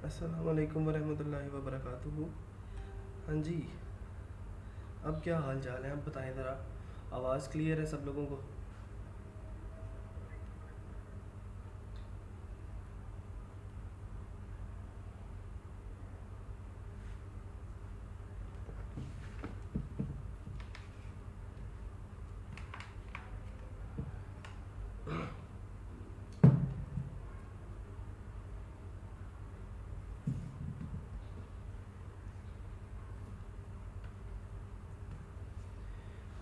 अस्सलाम वालेकुम वरहमतुल्लाहि वबरकातुहू। हाँ जी, अब क्या हाल चाल है? आप बताएं ज़रा। आवाज़ क्लियर है सब लोगों को?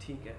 ठीक है।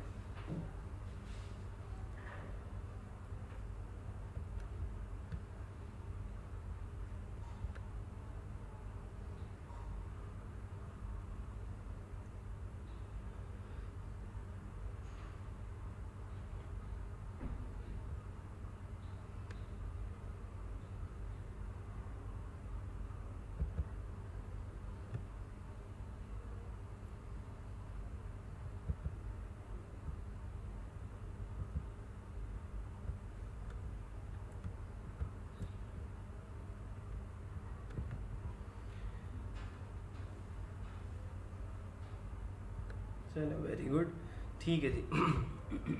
चलो, वेरी गुड। ठीक है जी।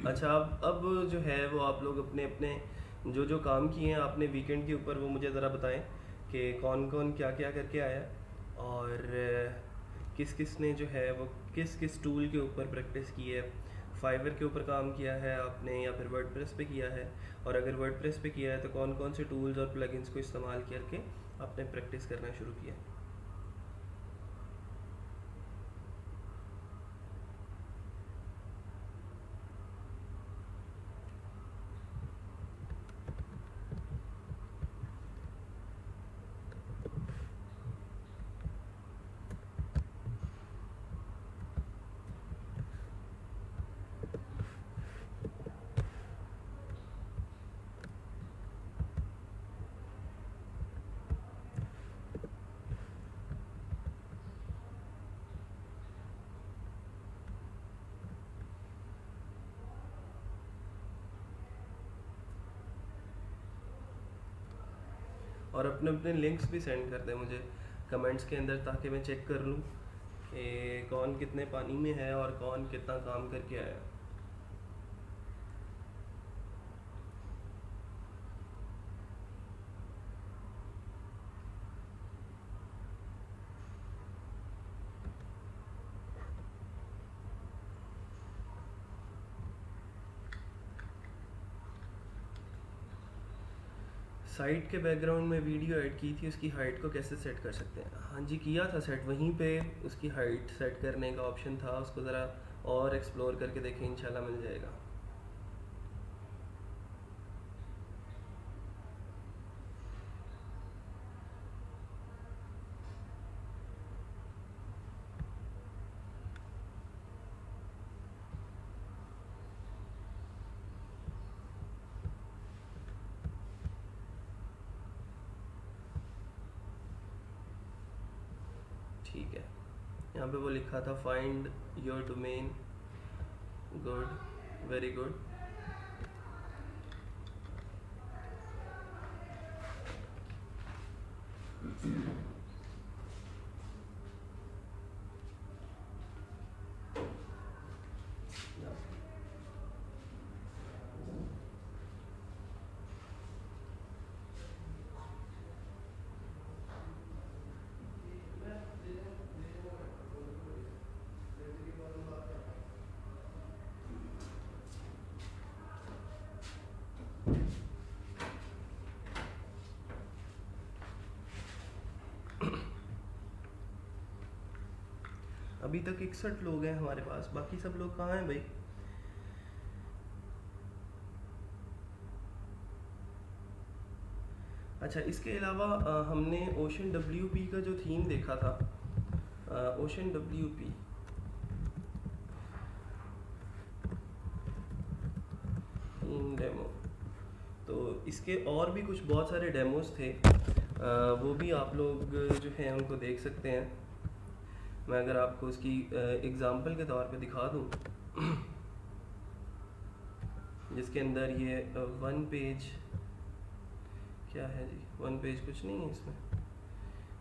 अच्छा, अब जो है वो आप लोग अपने अपने जो जो काम किए हैं आपने वीकेंड के ऊपर, वो मुझे ज़रा बताएं कि कौन कौन क्या क्या करके आया, और किस किस ने जो है वो किस किस टूल के ऊपर प्रैक्टिस की है। फाइवर के ऊपर काम किया है आपने या फिर वर्डप्रेस पे किया है? और अगर वर्डप्रेस पे किया है तो कौन कौन से टूल्स और प्लगइन्स को इस्तेमाल करके आपने प्रैक्टिस करना शुरू किया? और अपने अपने लिंक्स भी सेंड कर दें मुझे कमेंट्स के अंदर, ताकि मैं चेक कर लूँ कि कौन कितने पानी में है और कौन कितना काम करके आया। साइट के बैकग्राउंड में वीडियो ऐड की थी, उसकी हाइट को कैसे सेट कर सकते हैं? हाँ जी, किया था सेट। वहीं पे उसकी हाइट सेट करने का ऑप्शन था, उसको ज़रा और एक्सप्लोर करके देखें, इंशाल्लाह मिल जाएगा। ठीक है, यहाँ पे वो लिखा था find your domain. Good, very good. अभी तक 61 लोग हैं हमारे पास, बाकी सब लोग कहाँ हैं भाई? अच्छा, इसके अलावा हमने ओशन WP का जो थीम देखा था, ओशन WP थीम डेमो, तो इसके और भी कुछ बहुत सारे डेमोस थे। वो भी आप लोग जो हैं उनको देख सकते हैं। मैं अगर आपको उसकी एग्ज़ाम्पल के तौर पे दिखा दूँ, जिसके अंदर ये वन पेज क्या है जी, वन पेज कुछ नहीं है इसमें।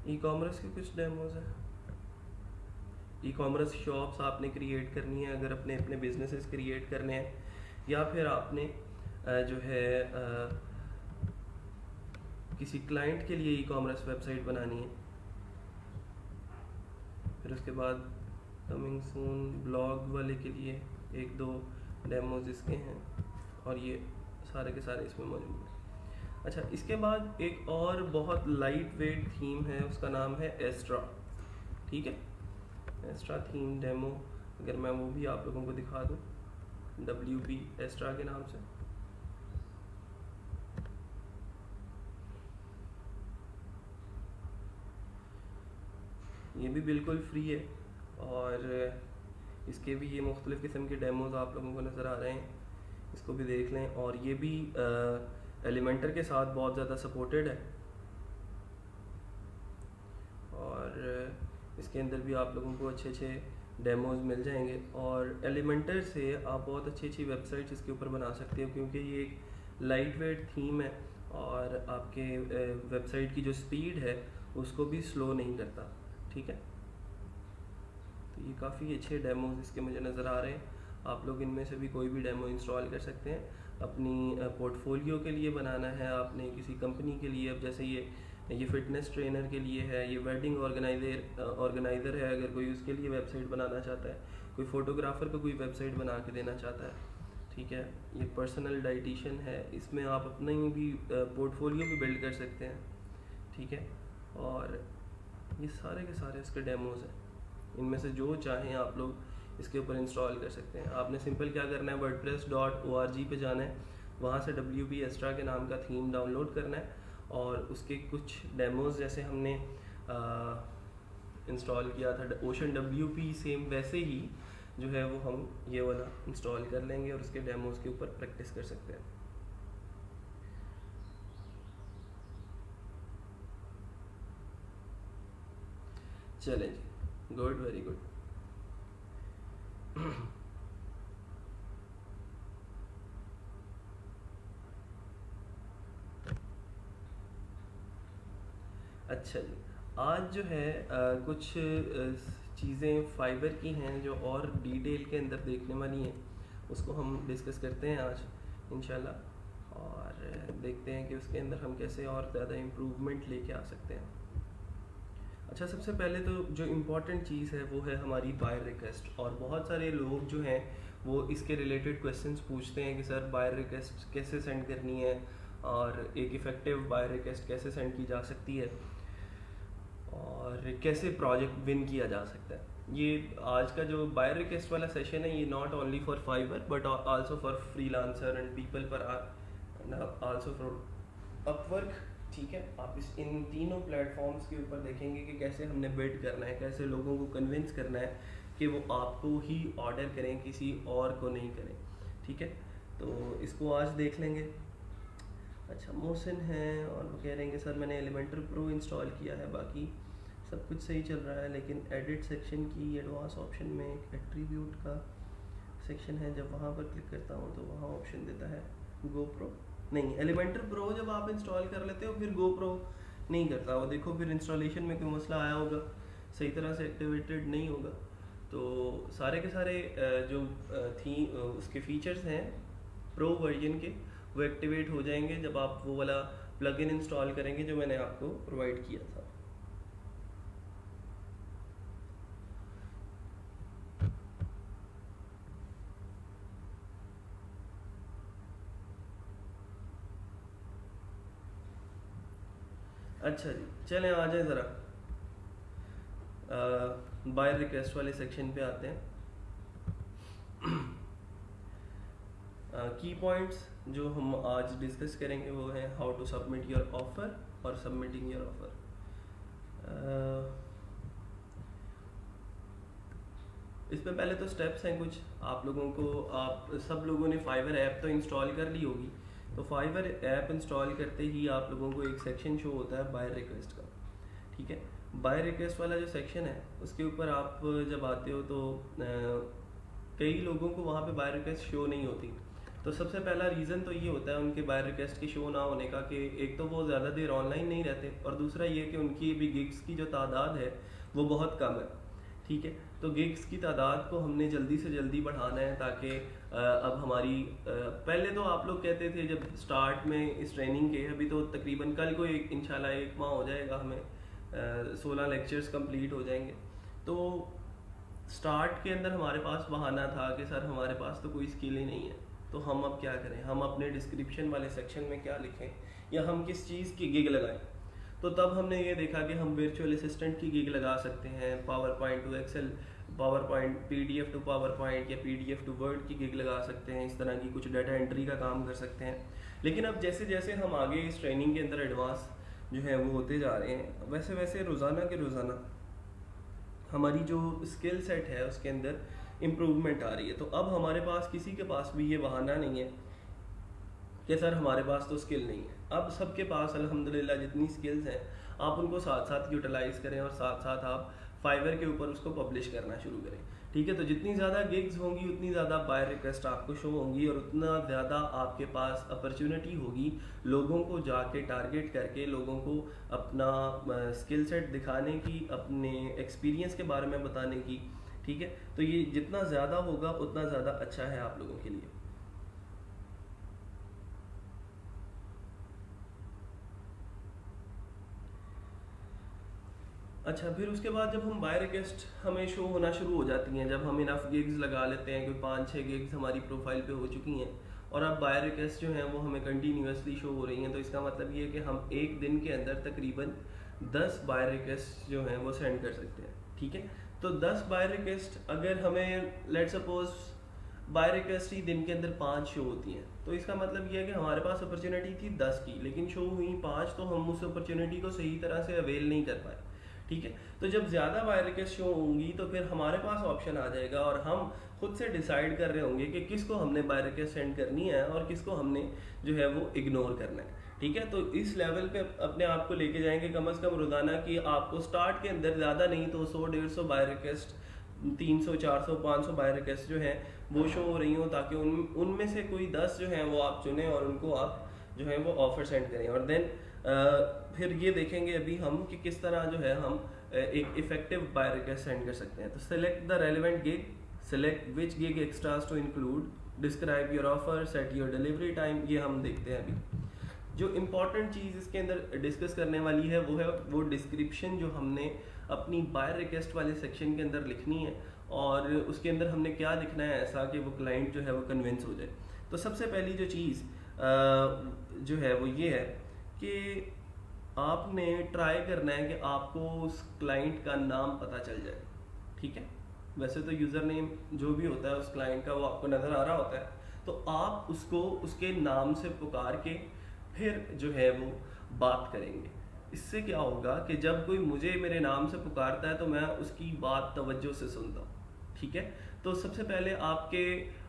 ई कॉमर्स के कुछ डेमोज है। ई कॉमर्स शॉप्स आपने क्रिएट करनी है अगर अपने अपने बिजनेसेस क्रिएट करने हैं, या फिर आपने जो है किसी क्लाइंट के लिए ई कॉमर्स वेबसाइट बनानी है। फिर उसके बाद कमिंग सून ब्लॉग वाले के लिए एक दो डेमोज इसके हैं, और ये सारे के सारे इसमें मौजूद हैं। अच्छा, इसके बाद एक और बहुत लाइट वेट थीम है, उसका नाम है एस्ट्रा। ठीक है, एस्ट्रा थीम डेमो अगर मैं वो भी आप लोगों को दिखा दूँ, WP एस्ट्रा के नाम से। ये भी बिल्कुल फ्री है, और इसके भी ये मुख्तलिफ़ किस्म के डेमोज आप लोगों को नज़र आ रहे हैं, इसको भी देख लें। और ये भी एलिमेंटर के साथ बहुत ज़्यादा सपोर्टेड है, और इसके अंदर भी आप लोगों को अच्छे अच्छे डेमोज मिल जाएंगे। और एलिमेंटर से आप बहुत अच्छी अच्छी वेबसाइट्स इसके ऊपर बना सकते हो, क्योंकि ये एक लाइट वेट थीम है और आपके वेबसाइट की जो स्पीड है उसको भी स्लो नहीं करता। ठीक है, तो ये काफ़ी अच्छे डेमोज इसके मुझे नज़र आ रहे हैं। आप लोग इनमें से भी कोई भी डेमो इंस्टॉल कर सकते हैं। अपनी पोर्टफोलियो के लिए बनाना है आपने, किसी कंपनी के लिए, अब जैसे ये फिटनेस ट्रेनर के लिए है, ये वेडिंग ऑर्गेनाइज़र है, अगर कोई उसके लिए वेबसाइट बनाना चाहता है, कोई फ़ोटोग्राफ़र को कोई वेबसाइट बना के देना चाहता है। ठीक है, ये पर्सनल डाइटिशियन है, इसमें आप अपना ही भी पोर्टफोलियो भी बिल्ड कर सकते हैं। ठीक है, और ये सारे के सारे इसके डेमोज हैं, इनमें से जो चाहें आप लोग इसके ऊपर इंस्टॉल कर सकते हैं। आपने सिंपल क्या करना है, wordpress.org पे जाना है, वहाँ से WP एस्ट्रा के नाम का थीम डाउनलोड करना है, और उसके कुछ डेमोज जैसे हमने इंस्टॉल किया था ओशन WP, सेम वैसे ही जो है वो हम ये वाला इंस्टॉल कर लेंगे और उसके डेमोज के ऊपर प्रैक्टिस कर सकते हैं। चलें जी, गुड, वेरी गुड। अच्छा जी, आज जो है कुछ चीज़ें फाइबर की हैं जो और डिटेल के अंदर देखने वाली हैं, उसको हम डिस्कस करते हैं आज इंशाल्लाह, और देखते हैं कि उसके अंदर हम कैसे और ज़्यादा इम्प्रूवमेंट लेके आ सकते हैं। अच्छा, सबसे पहले तो जो इम्पॉर्टेंट चीज़ है वो है हमारी बायर रिक्वेस्ट, और बहुत सारे लोग जो हैं वो इसके रिलेटेड क्वेश्चंस पूछते हैं कि सर बायर रिक्वेस्ट कैसे सेंड करनी है, और एक इफ़ेक्टिव बायर रिक्वेस्ट कैसे सेंड की जा सकती है, और कैसे प्रोजेक्ट विन किया जा सकता है। ये आज का जो बायर रिक्वेस्ट वाला सेशन है, ये not only for fibre but also for freelancer and people पर आल्सो फॉर अपवर्क। ठीक है, आप इन तीनों प्लेटफॉर्म्स के ऊपर देखेंगे कि कैसे हमने बिल्ड करना है, कैसे लोगों को कन्विंस करना है कि वो आपको ही ऑर्डर करें, किसी और को नहीं करें। ठीक है, तो इसको आज देख लेंगे। अच्छा, मोहसिन है और वो कह रहे हैं कि सर मैंने एलिमेंटर प्रो इंस्टॉल किया है, बाकी सब कुछ सही चल रहा है, लेकिन एडिट सेक्शन की एडवांस ऑप्शन में एक एट्रीब्यूट का सेक्शन है, जब वहाँ पर क्लिक करता हूँ तो वहाँ ऑप्शन देता है GoPro नहीं, एलिमेंटर प्रो जब आप इंस्टॉल कर लेते हो फिर GoPro नहीं करता वो। देखो फिर इंस्टॉलेशन में कोई मसला आया होगा, सही तरह से एक्टिवेटेड नहीं होगा। तो सारे के सारे जो थी उसके फीचर्स हैं प्रो वर्जन के, वो एक्टिवेट हो जाएंगे जब आप वो वाला प्लगइन इंस्टॉल करेंगे जो मैंने आपको प्रोवाइड किया था। अच्छा जी, चलें आ जाए ज़रा बायर रिक्वेस्ट वाले सेक्शन पे आते हैं। की पॉइंट्स जो हम आज डिस्कस करेंगे वो है how to submit your offer और सबमिटिंग योर ऑफ़र। इसमें पहले तो स्टेप्स हैं कुछ, आप लोगों को, आप सब लोगों ने फाइवर ऐप तो इंस्टॉल कर ली होगी, तो फाइवर ऐप इंस्टॉल करते ही आप लोगों को एक सेक्शन शो होता है बायर रिक्वेस्ट का। ठीक है, बायर रिक्वेस्ट वाला जो सेक्शन है उसके ऊपर आप जब आते हो तो कई लोगों को वहाँ पे बायर रिक्वेस्ट शो नहीं होती। तो सबसे पहला रीज़न तो ये होता है उनके बाय रिक्वेस्ट के शो ना होने का कि एक तो वो ज़्यादा देर ऑनलाइन नहीं रहते, और दूसरा ये कि उनकी भी गिग्स की जो तादाद है वो बहुत कम है। ठीक है, तो गिग्स की तादाद को हमने जल्दी से जल्दी बढ़ाना है ताकि अब हमारी पहले तो आप लोग कहते थे जब स्टार्ट में इस ट्रेनिंग के, अभी तो तकरीबन कल को एक इंशाल्लाह 1 माह हो जाएगा, हमें 16 लेक्चर्स कंप्लीट हो जाएंगे। तो स्टार्ट के अंदर हमारे पास बहाना था कि सर हमारे पास तो कोई स्किल ही नहीं है, तो हम अब क्या करें, हम अपने डिस्क्रिप्शन वाले सेक्शन में क्या लिखें या हम किस चीज़ की गिग लगाएं। तो तब हमने ये देखा कि हम वर्चुअल असिस्टेंट की गिग लगा सकते हैं, PowerPoint to Excel, PowerPoint PDF to PowerPoint या PDF टू वर्ड की गिग लगा सकते हैं, इस तरह की कुछ डाटा एंट्री का काम कर सकते हैं। लेकिन अब जैसे जैसे हम आगे इस ट्रेनिंग के अंदर एडवांस जो है वो होते जा रहे हैं, वैसे वैसे रोज़ाना के रोज़ाना हमारी जो स्किल सेट है उसके अंदर इम्प्रूवमेंट आ रही है। तो अब हमारे पास किसी के पास भी ये बहाना नहीं है कि सर हमारे पास तो स्किल नहीं है। अब सबके पास अल्हम्दुलिल्लाह जितनी स्किल्स हैं आप उनको साथ साथ यूटिलाइज करें और साथ साथ आप फाइवर के ऊपर उसको पब्लिश करना शुरू करें। ठीक है, तो जितनी ज़्यादा गिग्स होंगी उतनी ज़्यादा बाय रिक्वेस्ट आपको शो होंगी और उतना ज़्यादा आपके पास अपॉर्चुनिटी होगी लोगों को जाके टारगेट करके, लोगों को अपना स्किल सेट दिखाने की, अपने एक्सपीरियंस के बारे में बताने की। ठीक है, तो ये जितना ज़्यादा होगा उतना ज़्यादा अच्छा है आप लोगों के लिए। अच्छा, फिर उसके बाद जब हम बाय रिक्वेस्ट हमें शो होना शुरू हो जाती हैं, जब हम इनफ गिग्स लगा लेते हैं, कोई 5-6 गिग्स हमारी प्रोफाइल पे हो चुकी हैं और अब बाय रिक्वेस्ट जो हैं वो हमें कंटिन्यूसली शो हो रही हैं, तो इसका मतलब ये है कि हम एक दिन के अंदर तकरीबन 10 बाय रिक्वेस्ट जो हैं वो सेंड कर सकते हैं। ठीक है, तो 10 बाय रिक्वेस्ट अगर हमें लेट सपोज बाय रिक्वेस्ट ही दिन के अंदर 5 शो होती हैं, तो इसका मतलब ये है कि हमारे पास अपॉर्चुनिटी थी 10 की, लेकिन शो हुई 5, तो हम उस अपॉर्चुनिटी को सही तरह से अवेल नहीं कर पाए। ठीक है, तो जब ज़्यादा बाय रिक्वेस्ट शो होंगी तो फिर हमारे पास ऑप्शन आ जाएगा और हम खुद से डिसाइड कर रहे होंगे कि किसको हमने बाय रिक्वेस्ट सेंड करनी है और किसको हमने जो है वो इग्नोर करना है। ठीक है, तो इस लेवल पे अपने आप को लेके जाएंगे कम से कम रोजाना कि आपको स्टार्ट के अंदर ज़्यादा नहीं तो 100-150 बाय रिक्वेस्ट, 300-400-500 बाय रिक्वेस्ट जो है वो शो हो रही हो, ताकि उनमें से कोई 10 जो है वो आप चुनें और उनको आप जो है वो ऑफर सेंड करें। और देन फिर ये देखेंगे अभी हम कि किस तरह जो है हम एक इफेक्टिव बाय रिक्वेस्ट सेंड कर सकते हैं। तो select the relevant gig, select which gig extras to include, describe your offer, set your delivery time, ये हम देखते हैं अभी। जो इम्पॉर्टेंट चीज़ इसके अंदर डिस्कस करने वाली है वो है वो डिस्क्रिप्शन जो हमने अपनी बाय रिक्वेस्ट वाले सेक्शन के अंदर लिखनी है, और उसके अंदर हमने क्या लिखना है ऐसा कि वो क्लाइंट जो है वो कन्विंस हो जाए। तो सबसे पहली जो चीज़ जो है वो ये है कि आपने ट्राई करना है कि आपको उस क्लाइंट का नाम पता चल जाए। ठीक है, वैसे तो यूज़र नेम जो भी होता है उस क्लाइंट का वो आपको नज़र आ रहा होता है, तो आप उसको उसके नाम से पुकार के फिर जो है वो बात करेंगे। इससे क्या होगा कि जब कोई मुझे मेरे नाम से पुकारता है तो मैं उसकी बात तवज्जो से सुनता हूँ। ठीक है, तो सबसे पहले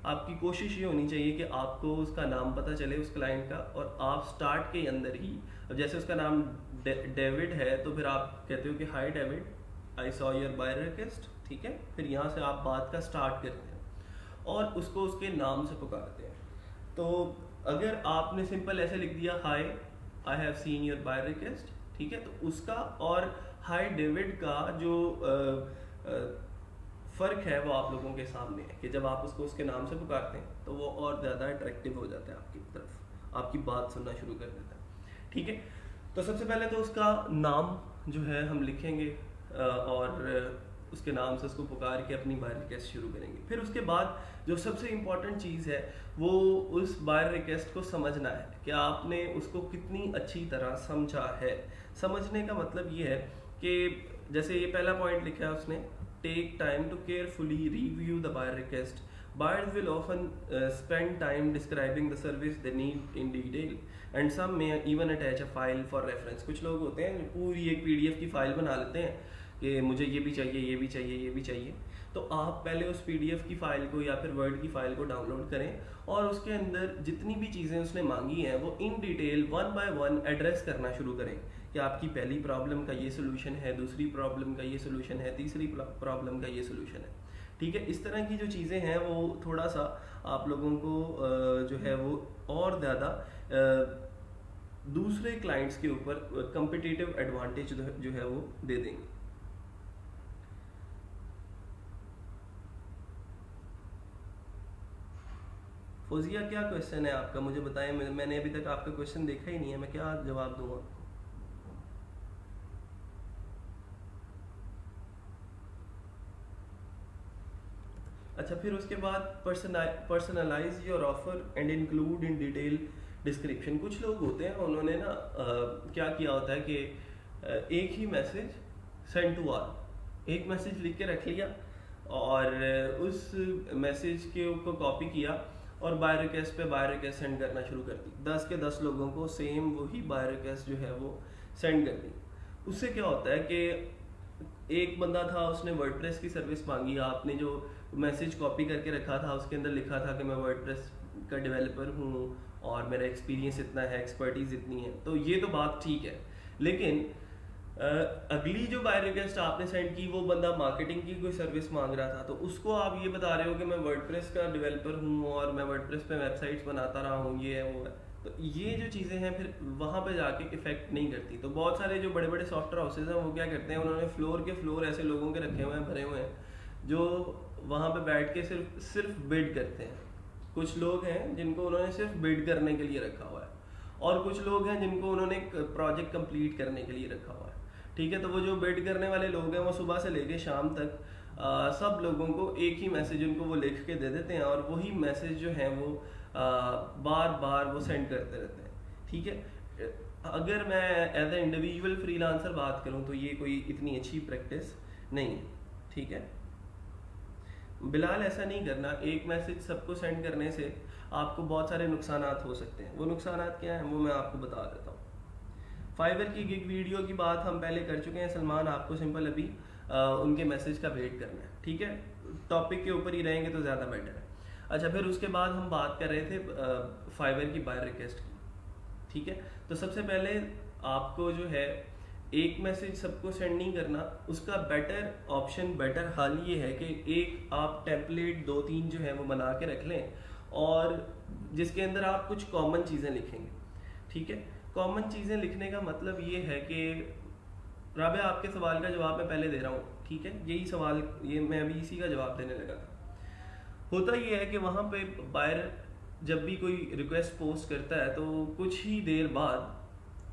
आपकी कोशिश ये होनी चाहिए कि आपको उसका नाम पता चले उस क्लाइंट का, और आप स्टार्ट के अंदर ही, अब जैसे उसका नाम डेविड है तो फिर आप कहते हो कि hi David, I saw your buy request. ठीक है, फिर यहाँ से आप बात का स्टार्ट करते हैं और उसको उसके नाम से पुकारते हैं। तो अगर आपने सिंपल ऐसे लिख दिया hi I have seen your buy request, ठीक है, तो उसका और हाय डेविड का जो फ़र्क है वो आप लोगों के सामने है कि जब आप उसको उसके नाम से पुकारते हैं तो वो और ज़्यादा अट्रैक्टिव हो जाता है आपकी तरफ, आपकी बात सुनना शुरू कर देता है। ठीक है, तो सबसे पहले तो उसका नाम जो है हम लिखेंगे और उसके नाम से उसको पुकार के अपनी बाय रिक्वेस्ट शुरू करेंगे। फिर उसके बाद जो सबसे इम्पॉर्टेंट चीज़ है वो उस बाय रिक्वेस्ट को समझना है कि आपने उसको कितनी अच्छी तरह समझा है। समझने का मतलब ये है कि जैसे ये पहला पॉइंट लिखा है उसने, take time to carefully review the buyer request. Buyers will often spend time describing the service they need in detail and some may even attach a file for reference। कुछ लोग होते हैं पूरी एक PDF की फाइल बना लेते हैं कि मुझे ये भी चाहिए, ये भी चाहिए, ये भी चाहिए। तो आप पहले उस PDF की फ़ाइल को या फिर वर्ड की फ़ाइल को डाउनलोड करें और उसके अंदर जितनी भी चीज़ें उसने मांगी हैं वो इन डिटेल 1 by 1 एड्रेस करना शुरू करें कि आपकी पहली प्रॉब्लम का ये सोल्यूशन है, दूसरी प्रॉब्लम का ये सोल्यूशन है, तीसरी प्रॉब्लम का ये सोल्यूशन है। ठीक है, इस तरह की जो चीज़ें हैं वो थोड़ा सा आप लोगों को जो है वो और ज़्यादा दूसरे क्लाइंट्स के ऊपर कम्पिटिटिव एडवांटेज जो है वो दे देंगे। फौजिया, क्या क्वेश्चन है आपका, मुझे बताएं। मैंने अभी तक आपका क्वेश्चन देखा ही नहीं है, मैं क्या जवाब दूँ आपको। अच्छा, फिर उसके बाद personalise your offer and include in detail description. कुछ लोग होते हैं उन्होंने ना क्या किया होता है कि एक ही मैसेज सेंड टू ऑल, एक मैसेज लिख के रख लिया और उस मैसेज के को कॉपी किया और बाय रिक्वेस्ट पे बाय रिक्वेस्ट सेंड करना शुरू कर दी। 10 के 10 लोगों को सेम वही बाय रिक्वेस्ट जो है वो सेंड कर दी। उससे क्या होता है कि एक बंदा था, उसने वर्डप्रेस की सर्विस मांगी, आपने जो मैसेज कॉपी करके रखा था उसके अंदर लिखा था कि मैं वर्डप्रेस का डेवलपर हूँ और मेरा एक्सपीरियंस इतना है, एक्सपर्टीज इतनी है, तो ये तो बात ठीक है। लेकिन अगली जो बाय रिक्वेस्ट आपने सेंड की वो बंदा मार्केटिंग की कोई सर्विस मांग रहा था, तो उसको आप ये बता रहे हो कि मैं वर्डप्रेस का डेवलपर हूँ और मैं वर्डप्रेस पे वेबसाइट्स बनाता रहा हूँ, ये है वो है। तो ये जो चीज़ें हैं फिर वहाँ पे जाके इफेक्ट नहीं करती। तो बहुत सारे जो बड़े बड़े सॉफ्टवेयर हाउसेज हैं वो क्या करते हैं, उन्होंने फ्लोर के फ्लोर ऐसे लोगों के रखे हुए हैं, भरे हुए हैं, जो वहाँ पे बैठ के सिर्फ बिड करते हैं। कुछ लोग हैं जिनको उन्होंने सिर्फ बिड करने के लिए रखा हुआ है और कुछ लोग हैं जिनको उन्होंने प्रोजेक्ट कंप्लीट करने के लिए रखा हुआ है। ठीक है, तो वो जो बिड करने वाले लोग हैं वो सुबह से लेके शाम तक सब लोगों को एक ही मैसेज उनको वो लिख के दे देते हैं और वही मैसेज जो है वो बार बार वो सेंड करते रहते हैं। ठीक है, अगर मैं एज ए इंडिविजुअल फ्रीलांसर बात करूं तो ये कोई इतनी अच्छी प्रैक्टिस नहीं है। ठीक है बिलाल, ऐसा नहीं करना। एक मैसेज सबको सेंड करने से आपको बहुत सारे नुकसान हो सकते हैं। वो नुकसान क्या हैं वो मैं आपको बता देता हूँ। फाइवर की गिग वीडियो की बात हम पहले कर चुके हैं सलमान, आपको सिंपल अभी उनके मैसेज का वेट करना है। ठीक है, टॉपिक के ऊपर ही रहेंगे तो ज़्यादा बेटर है। अच्छा, फिर उसके बाद हम बात कर रहे थे फाइवर की बाय रिक्वेस्ट की। ठीक है, तो सबसे पहले आपको जो है एक मैसेज सबको सेंड नहीं करना, उसका बेटर ऑप्शन, बेटर हाल ये है कि एक आप टेम्पलेट 2-3 जो है वो बना के रख लें और जिसके अंदर आप कुछ कॉमन चीज़ें लिखेंगे। ठीक है, कॉमन चीज़ें लिखने का मतलब ये है कि राबिया, आपके सवाल का जवाब मैं पहले दे रहा हूँ। ठीक है, यही सवाल, ये मैं अभी इसी का जवाब देने लगा था। होता ये है कि वहाँ पे बायर जब भी कोई रिक्वेस्ट पोस्ट करता है तो कुछ ही देर बाद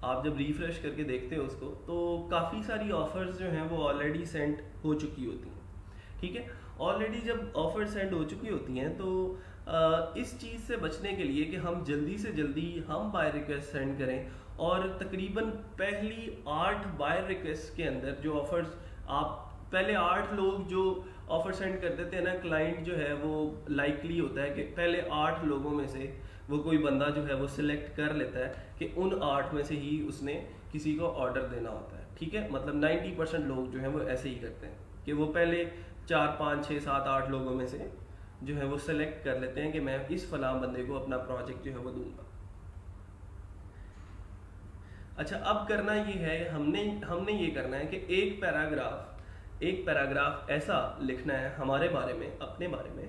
आप जब रिफ्रेश करके देखते हो उसको तो काफ़ी सारी ऑफर्स जो हैं वो ऑलरेडी सेंड हो चुकी होती हैं। ठीक है, ऑलरेडी जब ऑफर सेंड हो चुकी होती हैं तो इस चीज़ से बचने के लिए कि हम जल्दी से जल्दी हम बाय रिक्वेस्ट सेंड करें और तकरीबन पहली 8 बाय रिक्वेस्ट के अंदर जो ऑफर्स, आप पहले 8 लोग जो ऑफर सेंड कर देते हैं ना, क्लाइंट जो है वो लाइकली होता है कि पहले 8 लोगों में से वो कोई बंदा जो है वो सिलेक्ट कर लेता है कि उन 8 में से ही उसने किसी को ऑर्डर देना होता है। ठीक है, मतलब 90% लोग जो हैं वो ऐसे ही करते हैं कि वो पहले 4, 5, 6, 7, 8 लोगों में से जो है वो सिलेक्ट कर लेते हैं कि मैं इस फलां बंदे को अपना प्रोजेक्ट जो है वो दूंगा। अच्छा, अब करना ये है, हमने ये करना है कि एक पैराग्राफ ऐसा लिखना है हमारे बारे में, अपने बारे में,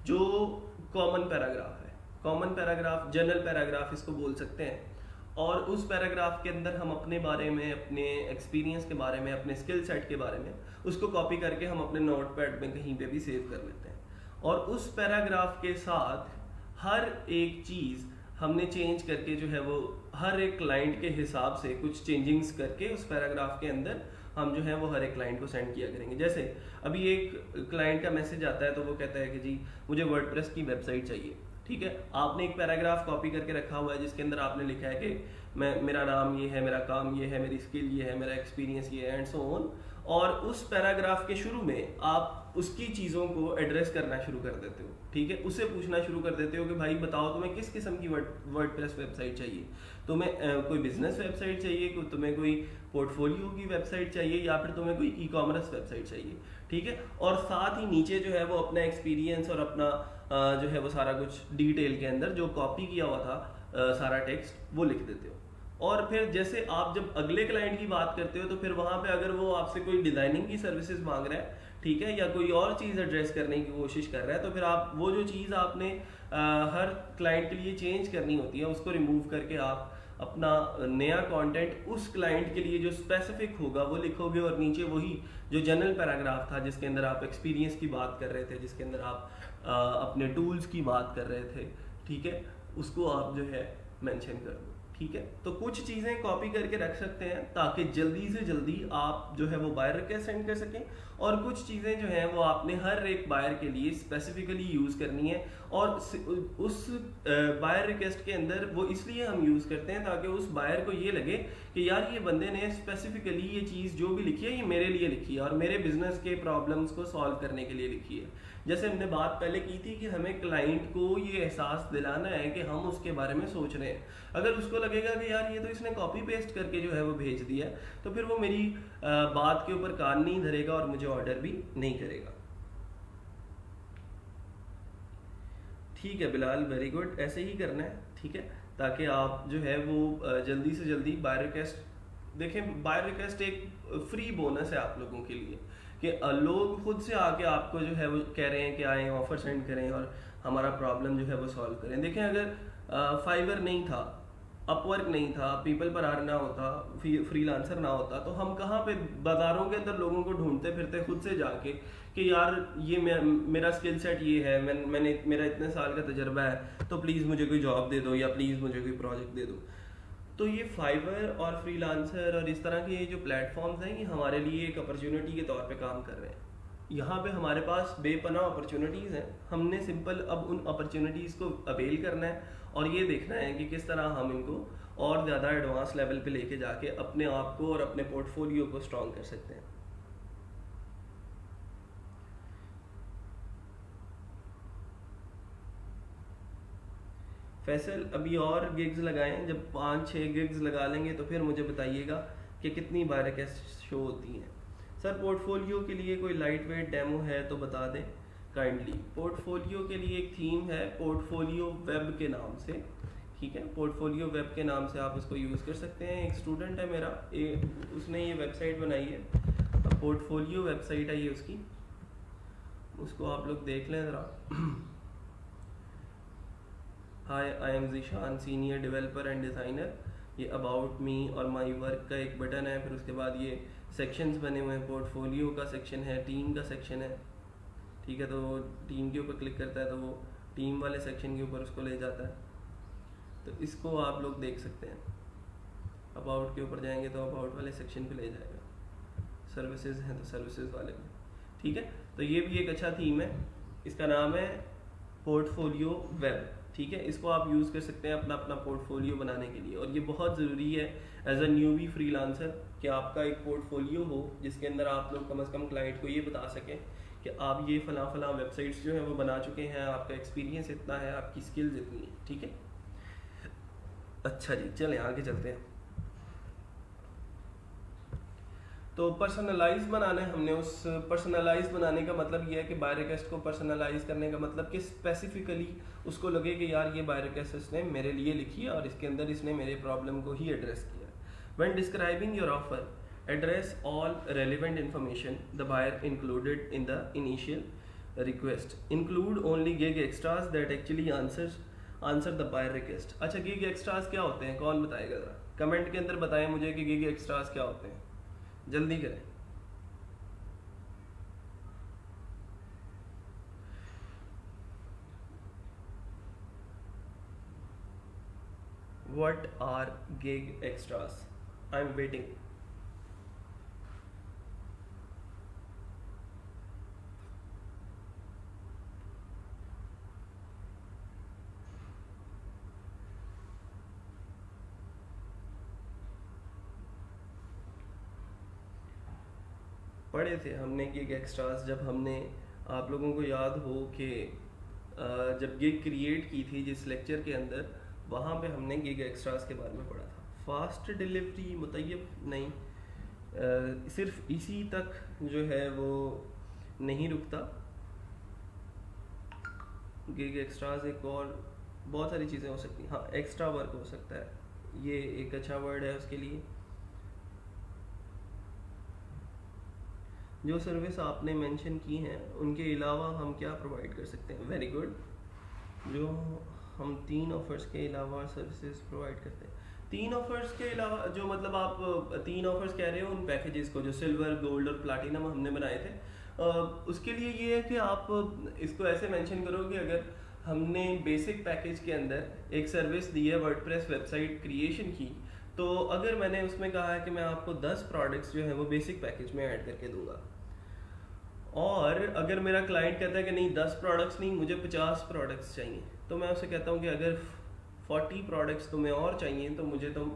जो कॉमन पैराग्राफ है। कॉमन पैराग्राफ, जनरल पैराग्राफ इसको बोल सकते हैं। और उस पैराग्राफ के अंदर हम अपने बारे में, अपने एक्सपीरियंस के बारे में, अपने स्किल सेट के बारे में उसको कॉपी करके हम अपने नोटपैड में कहीं पे भी सेव कर लेते हैं। और उस पैराग्राफ के साथ हर एक चीज़ हमने चेंज करके जो है वो हर एक क्लाइंट के हिसाब से कुछ चेंजिंग्स करके उस पैराग्राफ के अंदर हम जो है वो हर एक क्लाइंट को सेंड किया करेंगे। जैसे अभी एक क्लाइंट का मैसेज आता है तो वो कहता है कि जी मुझे वर्डप्रेस की वेबसाइट चाहिए। ठीक है, आपने एक पैराग्राफ कॉपी करके रखा हुआ है जिसके अंदर आपने लिखा है कि मेरा नाम ये है, मेरा काम ये है, मेरी स्किल ये है, मेरा एक्सपीरियंस ये है एंड सो ऑन। और उस पैराग्राफ के शुरू में आप उसकी चीज़ों को एड्रेस करना शुरू कर देते हो। ठीक है, उससे पूछना शुरू कर देते हो कि भाई बताओ तुम्हें किस किस्म की वर्डप्रेस वेबसाइट चाहिए, तुम्हें कोई बिजनेस वेबसाइट चाहिए, तुम्हें कोई पोर्टफोलियो की वेबसाइट चाहिए, या फिर तुम्हें कोई ई कॉमर्स वेबसाइट चाहिए। ठीक है, और साथ ही नीचे जो है वो अपना एक्सपीरियंस और अपना जो है वो सारा कुछ डिटेल के अंदर जो कॉपी किया हुआ था सारा टेक्स्ट वो लिख देते हो। और फिर जैसे आप जब अगले क्लाइंट की बात करते हो तो फिर वहाँ पे अगर वो आपसे कोई डिज़ाइनिंग की सर्विसेज मांग रहा है, ठीक है, या कोई और चीज़ एड्रेस करने की कोशिश कर रहा है, तो फिर आप वो जो चीज़ आपने हर क्लाइंट के लिए चेंज करनी होती है उसको रिमूव करके आप अपना नया कंटेंट उस क्लाइंट के लिए जो स्पेसिफिक होगा वो लिखोगे, और नीचे वही जो जनरल पैराग्राफ था जिसके अंदर आप एक्सपीरियंस की बात कर रहे थे, जिसके अंदर आप अपने टूल्स की बात कर रहे थे, ठीक है, उसको आप जो है मेंशन कर दो। ठीक है, तो कुछ चीज़ें कॉपी करके रख सकते हैं ताकि जल्दी से जल्दी आप जो है वो बायर रिक्वेस्ट सेंड कर सकें, और कुछ चीज़ें जो हैं वो आपने हर एक बायर के लिए स्पेसिफिकली यूज़ करनी है, और उस बायर रिक्वेस्ट के अंदर वो इसलिए हम यूज़ करते हैं ताकि उस बायर को ये लगे कि यार ये बंदे ने स्पेसिफिकली ये चीज़ जो भी लिखी है ये मेरे लिए लिखी है और मेरे बिजनेस के प्रॉब्लम्स को सॉल्व करने के लिए लिखी है। जैसे हमने बात पहले की थी कि हमें क्लाइंट को ये एहसास दिलाना है कि हम उसके बारे में सोच रहे हैं। अगर उसको लगेगा कि यार ये तो इसने कॉपी पेस्ट करके जो है वो भेज दिया, तो फिर वो मेरी बात के ऊपर कान नहीं धरेगा और मुझे ऑर्डर भी नहीं करेगा। ठीक है बिलाल, वेरी गुड, ऐसे ही करना है। ठीक है, ताकि आप जो है वो जल्दी से जल्दी बायर रिक्वेस्ट देखें। बायर रिक्वेस्ट एक फ्री बोनस है आप लोगों के लिए कि लोग खुद से आके आपको जो है वो कह रहे हैं कि आए ऑफर सेंड करें और हमारा प्रॉब्लम जो है वो सॉल्व करें। देखें, अगर फाइवर नहीं था, अपवर्क नहीं था, पीपल पर आर ना होता, फ्रीलांसर ना होता, तो हम कहाँ पे बाजारों के अंदर लोगों को ढूंढते फिरते खुद से जाके कि यार ये मेरा स्किल सेट ये है, मैंने मेरा इतने साल का तजर्बा है, तो प्लीज़ मुझे कोई जॉब दे दो या प्लीज़ मुझे कोई प्रोजेक्ट दे दो। तो ये फाइवर और फ्रीलांसर और इस तरह के जो प्लेटफॉर्म्स हैं ये हमारे लिए एक अपॉर्चुनिटी के तौर पे काम कर रहे हैं। यहाँ पे हमारे पास बेपनाह अपॉर्चुनिटीज़ हैं, हमने सिंपल अब उन अपॉर्चुनिटीज़ को अवेल करना है और ये देखना है कि किस तरह हम इनको और ज़्यादा एडवांस लेवल पे लेके जाके अपने आप को और अपने पोर्टफोलियो को स्ट्रॉन्ग कर सकते हैं। फैसल, अभी और गिग्स लगाएं, जब 5-6 गिग्स लगा लेंगे तो फिर मुझे बताइएगा कि कितनी बार कैसे शो होती हैं। सर पोर्टफोलियो के लिए कोई लाइट वेट डेमो है तो बता दें काइंडली। पोर्टफोलियो के लिए एक थीम है पोर्टफोलियो वेब के नाम से। ठीक है, पोर्टफोलियो वेब के नाम से आप उसको यूज़ कर सकते हैं। एक स्टूडेंट है मेरा, उसने ये वेबसाइट बनाई है, पोर्टफोलियो वेबसाइट है ये उसकी, उसको आप लोग देख लें ज़रा। Hi, I am Zeeshan, senior developer and designer. ये अबाउट मी और माय वर्क का एक बटन है, फिर उसके बाद ये सेक्शंस बने हुए हैं। पोर्टफोलियो का सेक्शन है, टीम का सेक्शन है। ठीक है, तो टीम के ऊपर क्लिक करता है तो वो टीम वाले सेक्शन के ऊपर उसको ले जाता है, तो इसको आप लोग देख सकते हैं। अबाउट के ऊपर जाएंगे तो अबाउट वाले सेक्शन पे ले जाएगा। सर्विसेज हैं तो सर्विसेज वाले में। ठीक है, तो ये भी एक अच्छा थीम है, इसका नाम है पोर्टफोलियो वेब। ठीक है, इसको आप यूज़ कर सकते हैं अपना अपना पोर्टफोलियो बनाने के लिए, और ये बहुत ज़रूरी है एज अ न्यूबी फ्रीलांसर कि आपका एक पोर्टफोलियो हो जिसके अंदर आप लोग कम से कम क्लाइंट को ये बता सकें कि आप ये फला फला वेबसाइट्स जो है वो बना चुके हैं, आपका एक्सपीरियंस इतना है, आपकी स्किल्स इतनी है। ठीक है, अच्छा जी, चलें आगे चलते हैं। तो पर्सनलाइज बनाना है हमने। उस पर्सनलाइज बनाने का मतलब ये है कि बाय रिक्वेस्ट को पर्सनलाइज करने का मतलब कि स्पेसिफिकली उसको लगे कि यार ये बाय रिक्वेस्ट इसने मेरे लिए लिखी है और इसके अंदर इसने मेरे प्रॉब्लम को ही एड्रेस किया है। When describing your offer, address all relevant information the buyer included in the initial request. Include only gig extras that actually answer the buyer request. अच्छा, गिग एक्स्ट्रास क्या होते हैं, कौन बताएगा ज़रा कमेंट के अंदर बताएं मुझे कि गिग एक्स्ट्रास क्या होते हैं, जल्दी करें। What are gig extras? I'm waiting. पढ़े थे हमने गिग एक्स्ट्रास, जब हमने आप लोगों को याद हो कि जब गिग क्रिएट की थी जिस लेक्चर के अंदर, वहाँ पे हमने गिग एक्स्ट्रास के बारे में पढ़ा था। फास्ट डिलीवरी मुतय्यब नहीं, सिर्फ इसी तक जो है वो नहीं रुकता। गिग एक्स्ट्रास एक और बहुत सारी चीज़ें हो सकती हैं। हाँ, एक्स्ट्रा वर्क हो सकता है, ये एक अच्छा वर्ड है उसके लिए। जो सर्विस आपने मेंशन की हैं उनके अलावा हम क्या प्रोवाइड कर सकते हैं? Very good. जो हम 3 ऑफर्स के अलावा सर्विसेज प्रोवाइड करते हैं। 3 ऑफर्स के अलावा जो मतलब आप 3 ऑफर्स कह रहे हो उन पैकेजेस को जो सिल्वर, गोल्ड और प्लैटिनम हमने बनाए थे, उसके लिए ये है कि आप इसको ऐसे मेंशन करो कि अगर हमने बेसिक पैकेज के अंदर एक सर्विस दी है वर्डप्रेस वेबसाइट क्रिएशन की, तो अगर मैंने उसमें कहा है कि मैं आपको 10 प्रोडक्ट्स जो है वो बेसिक पैकेज में ऐड करके दूंगा, और अगर मेरा क्लाइंट कहता है कि नहीं 10 प्रोडक्ट्स नहीं मुझे 50 प्रोडक्ट्स चाहिए, तो मैं उसे कहता हूँ कि अगर 40 प्रोडक्ट्स तुम्हें और चाहिए तो मुझे तुम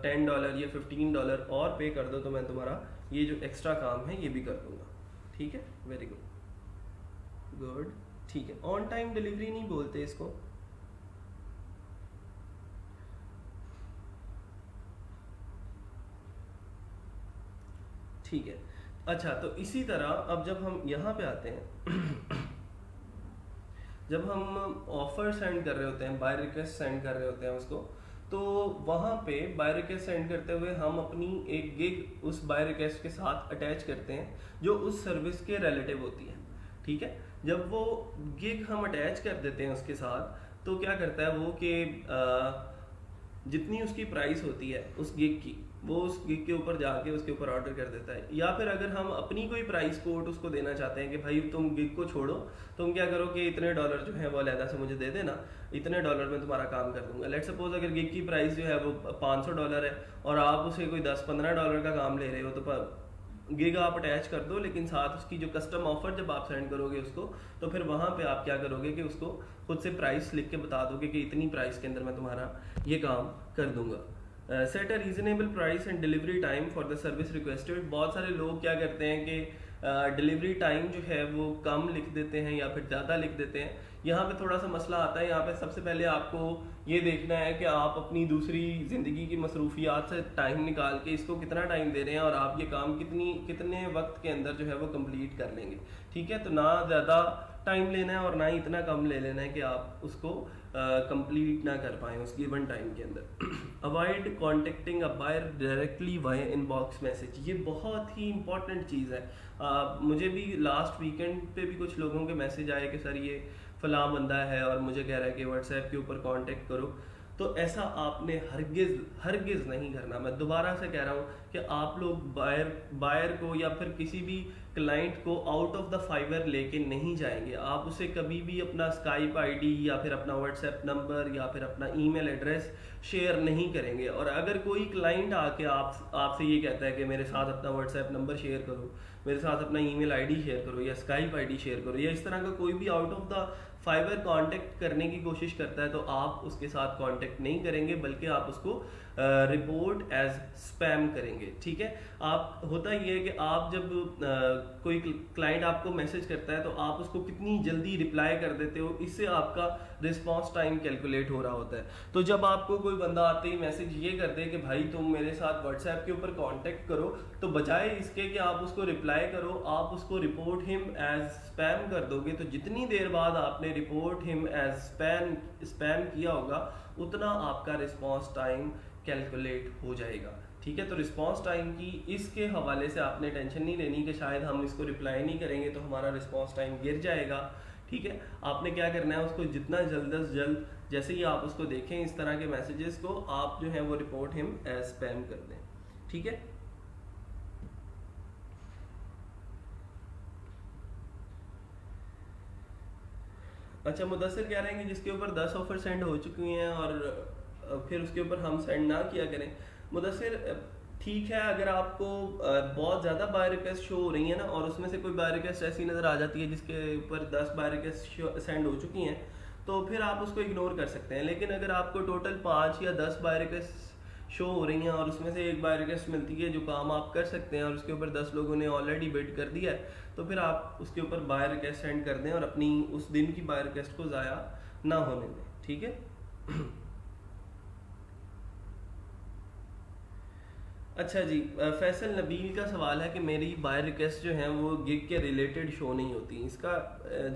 $10 या $15 और पे कर दो, तो मैं तुम्हारा ये जो एक्स्ट्रा काम है ये भी कर दूंगा। ठीक है, वेरी गुड, गुड। ठीक है, ऑन टाइम डिलीवरी नहीं बोलते इसको। ठीक है, अच्छा, तो इसी तरह अब जब हम यहाँ पे आते हैं जब हम ऑफर सेंड कर रहे होते हैं, बाय रिक्वेस्ट सेंड कर रहे होते हैं उसको, तो वहाँ पे बाय रिक्वेस्ट सेंड करते हुए हम अपनी एक गिग उस बाय रिक्वेस्ट के साथ अटैच करते हैं जो उस सर्विस के रिलेटिव होती है। ठीक है, जब वो गिग हम अटैच कर देते हैं उसके साथ, तो क्या करता है वो कि जितनी उसकी प्राइस होती है उस गिग की, वो उस गिग के ऊपर जाके उसके ऊपर ऑर्डर कर देता है। या फिर अगर हम अपनी कोई प्राइस कोड उसको देना चाहते हैं कि भाई तुम गिग को छोड़ो, तुम क्या करो कि इतने डॉलर जो है वो अलहदा से मुझे दे देना, इतने डॉलर में तुम्हारा काम कर दूंगा। लेट सपोज अगर गिग की प्राइस जो है वो $500 है और आप उसे कोई $10-15 का काम ले रहे हो, तो गिग आप अटैच कर दो, लेकिन साथ उसकी जो कस्टम ऑफर जब आप सेंड करोगे उसको, तो फिर वहाँ पे आप क्या करोगे कि उसको खुद से प्राइस लिख के बता दोगे कि इतनी प्राइस के अंदर मैं तुम्हारा ये काम कर दूंगा। Set a reasonable price and delivery time for the service requested. बहुत सारे लोग क्या करते हैं कि डिलीवरी टाइम जो है वो कम लिख देते हैं या फिर ज़्यादा लिख देते हैं। यहाँ पे थोड़ा सा मसला आता है। यहाँ पे सबसे पहले आपको ये देखना है कि आप अपनी दूसरी ज़िंदगी की मसरूफियात से टाइम निकाल के इसको कितना टाइम दे रहे हैं और आप ये काम कितने वक्त के अंदर जो है वो कंप्लीट कर लेंगे। ठीक है, तो ना ज़्यादा टाइम लेना है और ना ही इतना कम ले लेना है कि आप उसको कंप्लीट ना कर पाएँ उस गिवन टाइम के अंदर। Avoid contacting a buyer directly via inbox message. ये बहुत ही इंपॉर्टेंट चीज़ है। मुझे भी लास्ट वीकेंड पे भी कुछ लोगों के मैसेज आए कि सर ये फलां बंदा है और मुझे कह रहा है कि व्हाट्सएप के ऊपर कांटेक्ट करो। तो ऐसा आपने हरगिज़ नहीं करना। मैं दोबारा से कह रहा हूँ कि आप लोग बायर को या फिर किसी भी क्लाइंट को आउट ऑफ द फाइवर लेके नहीं जाएंगे। आप उसे कभी भी अपना स्काइप आईडी या फिर अपना व्हाट्सएप नंबर या फिर अपना ईमेल एड्रेस शेयर नहीं करेंगे। और अगर कोई क्लाइंट आके आपसे ये कहता है कि मेरे साथ अपना व्हाट्सएप नंबर शेयर करो, मेरे साथ अपना ईमेल आईडी शेयर करो या स्काइप आईडी शेयर करो, या इस तरह का कोई भी out of the Fiverr contact करने की कोशिश करता है, तो आप उसके साथ कांटेक्ट नहीं करेंगे बल्कि आप उसको रिपोर्ट एज स्पैम करेंगे। ठीक है, आप होता ये है कि आप जब कोई क्लाइंट आपको मैसेज करता है तो आप उसको कितनी जल्दी रिप्लाई कर देते हो, इससे आपका रिस्पॉन्स टाइम कैलकुलेट हो रहा होता है। तो जब आपको कोई बंदा आते ही मैसेज ये कर दे कि भाई तुम मेरे साथ व्हाट्सएप के ऊपर कांटेक्ट करो, तो बजाय इसके कि आप उसको रिप्लाई करो, आप उसको रिपोर्ट हिम एज स्पैम कर दोगे। तो जितनी देर बाद आपने रिपोर्ट हिम एज स्पैम किया होगा उतना आपका रिस्पॉन्स टाइम कैलकुलेट हो जाएगा। ठीक है, तो रिस्पॉन्स टाइम की इसके हवाले से आपने टेंशन नहीं लेनी कि शायद हम इसको रिप्लाई नहीं करेंगे तो हमारा रिस्पॉन्स टाइम गिर जाएगा। ठीक है, आपने क्या करना है, उसको जितना जल्द से जल्द जैसे ही आप उसको देखें इस तरह के मैसेजेस को, आप जो है वो रिपोर्ट हिम एज स्पैम कर दें। ठीक है, अच्छा, मुदस्सिर कह रहे हैं कि जिसके ऊपर 10 ऑफर सेंड हो चुकी हैं और फिर उसके ऊपर हम सेंड ना किया करें। मुदस्सिर ठीक है, अगर आपको बहुत ज़्यादा बाय रिक्वेस्ट शो हो रही है ना और उसमें से कोई बाय रिक्वेस्ट ऐसी नज़र आ जाती है जिसके ऊपर 10 बाय रिक्वेस्ट सेंड हो चुकी हैं, तो फिर आप उसको इग्नोर कर सकते हैं। लेकिन अगर आपको टोटल 5 या 10 बाय रिक्वेस्ट शो हो रही हैं और उसमें से एक बाय रिक्वेस्ट मिलती है जो काम आप कर सकते हैं और उसके ऊपर 10 लोगों ने ऑलरेडी बिड कर दिया है, तो फिर आप उसके ऊपर बाय रिक्वेस्ट सेंड कर दें और अपनी उस दिन की बाय रिक्वेस्ट को ज़ाया ना होने दें। ठीक है, अच्छा जी, फैसल नबील का सवाल है कि मेरी बाय रिक्वेस्ट जो है वो गिग के रिलेटेड शो नहीं होती। इसका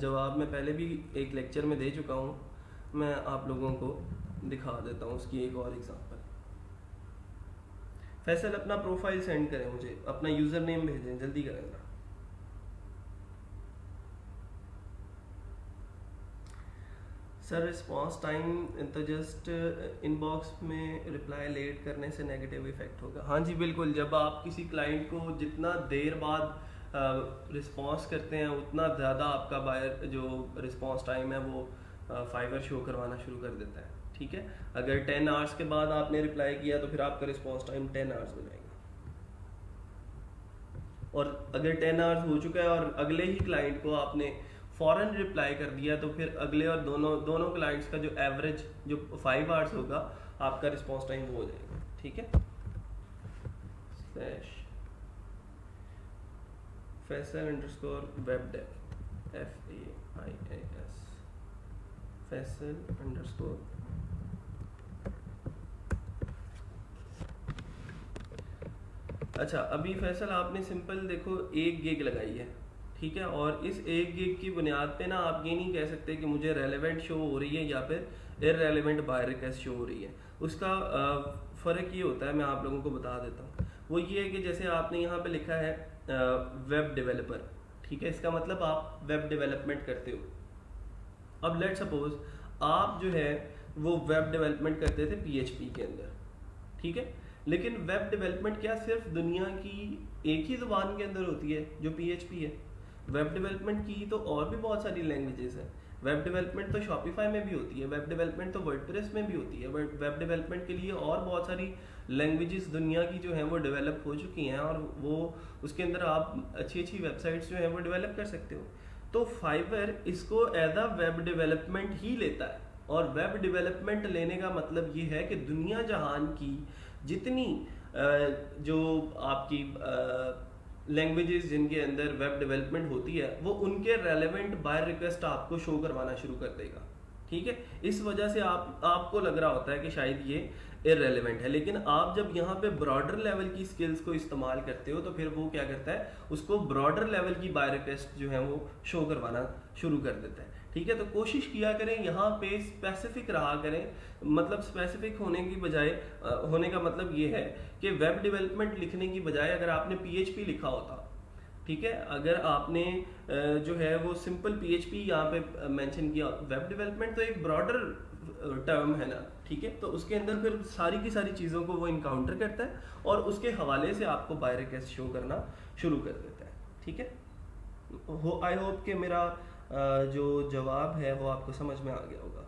जवाब मैं पहले भी एक लेक्चर में दे चुका हूँ, मैं आप लोगों को दिखा देता हूँ उसकी एक और एग्जांपल। फैसल अपना प्रोफाइल सेंड करें मुझे, अपना यूज़र नेम भेजें, जल्दी करें ज़रा। सर रिस्पॉन्स टाइम तो जस्ट इनबॉक्स में रिप्लाई लेट करने से नेगेटिव इफेक्ट होगा। हाँ जी बिल्कुल, जब आप किसी क्लाइंट को जितना देर बाद रिस्पॉन्स करते हैं उतना ज़्यादा आपका बायर जो रिस्पॉन्स टाइम है वो फाइवर शो करवाना शुरू कर देता है। ठीक है, अगर 10 आवर्स के बाद आपने रिप्लाई किया तो फिर आपका रिस्पॉन्स टाइम 10 आवर्स हो जाएगा। और अगर 10 आवर्स हो चुका है और अगले ही क्लाइंट को आपने फॉरन रिप्लाई कर दिया तो फिर अगले और दोनों क्लाइंट्स का जो एवरेज जो 5 आवर्स होगा आपका रिस्पॉन्स टाइम वो हो जाएगा। ठीक है, Faisal_webdev FAIAS Faisal_। अच्छा, अभी फैसल आपने सिंपल देखो 1 गिग लगाई है। ठीक है, और इस 1 गिग की बुनियाद पे ना आप ये नहीं कह सकते कि मुझे रेलेवेंट शो हो रही है या फिर इररेलेवेंट बाय रिक्वेस्ट शो हो रही है। उसका फ़र्क ये होता है, मैं आप लोगों को बता देता हूँ। वो ये है कि जैसे आपने यहाँ पे लिखा है वेब डेवलपर, ठीक है, इसका मतलब आप वेब डेवलपमेंट करते हो। अब लेट सपोज आप जो है वो वेब डेवलपमेंट करते थे PHP के अंदर, ठीक है, लेकिन वेब डेवलपमेंट क्या सिर्फ दुनिया की एक ही ज़ुबान के अंदर होती है जो PHP है? वेब डेवलपमेंट की तो और भी बहुत सारी लैंग्वेजेस हैं। वेब डेवलपमेंट तो शॉपिफाई में भी होती है, वेब डेवलपमेंट तो वर्डप्रेस में भी होती है। वेब डेवलपमेंट के लिए और बहुत सारी लैंग्वेजेस दुनिया की जो है वो डेवलप हो चुकी हैं और वो उसके अंदर आप अच्छी अच्छी वेबसाइट्स जो है वो डेवलप कर सकते हो। तो फाइवर इसको एज अ वेब डेवलपमेंट ही लेता है, और वेब डेवलपमेंट लेने का मतलब ये है कि दुनिया जहान की जितनी जो आपकी लैंग्वेजेस जिनके अंदर वेब डेवलपमेंट होती है वो उनके रेलेवेंट बाय रिक्वेस्ट आपको शो करवाना शुरू कर देगा। ठीक है, इस वजह से आपको लग रहा होता है कि शायद ये इररेलेवेंट है, लेकिन आप जब यहाँ पे ब्रॉडर लेवल की स्किल्स को इस्तेमाल करते हो तो फिर वो क्या करता है, उसको ब्रॉडर लेवल की बाय रिक्वेस्ट जो है वो शो करवाना शुरू कर देता है। ठीक है, तो कोशिश किया करें यहाँ पे स्पेसिफिक रहा करें, मतलब स्पेसिफिक होने की बजाय होने का मतलब ये है कि वेब डेवलपमेंट लिखने की बजाय अगर आपने PHP लिखा होता, ठीक है, अगर आपने जो है वो सिंपल PHP यहाँ पे मेंशन किया, वेब डेवलपमेंट तो एक ब्रॉडर टर्म है ना, ठीक है, तो उसके अंदर फिर सारी की सारी चीज़ों को वो इनकाउंटर करता है और उसके हवाले से आपको बाय रिक्वेस्ट शो करना शुरू कर देता है। ठीक है, आई होप कि मेरा जो जवाब है वो आपको समझ में आ गया होगा।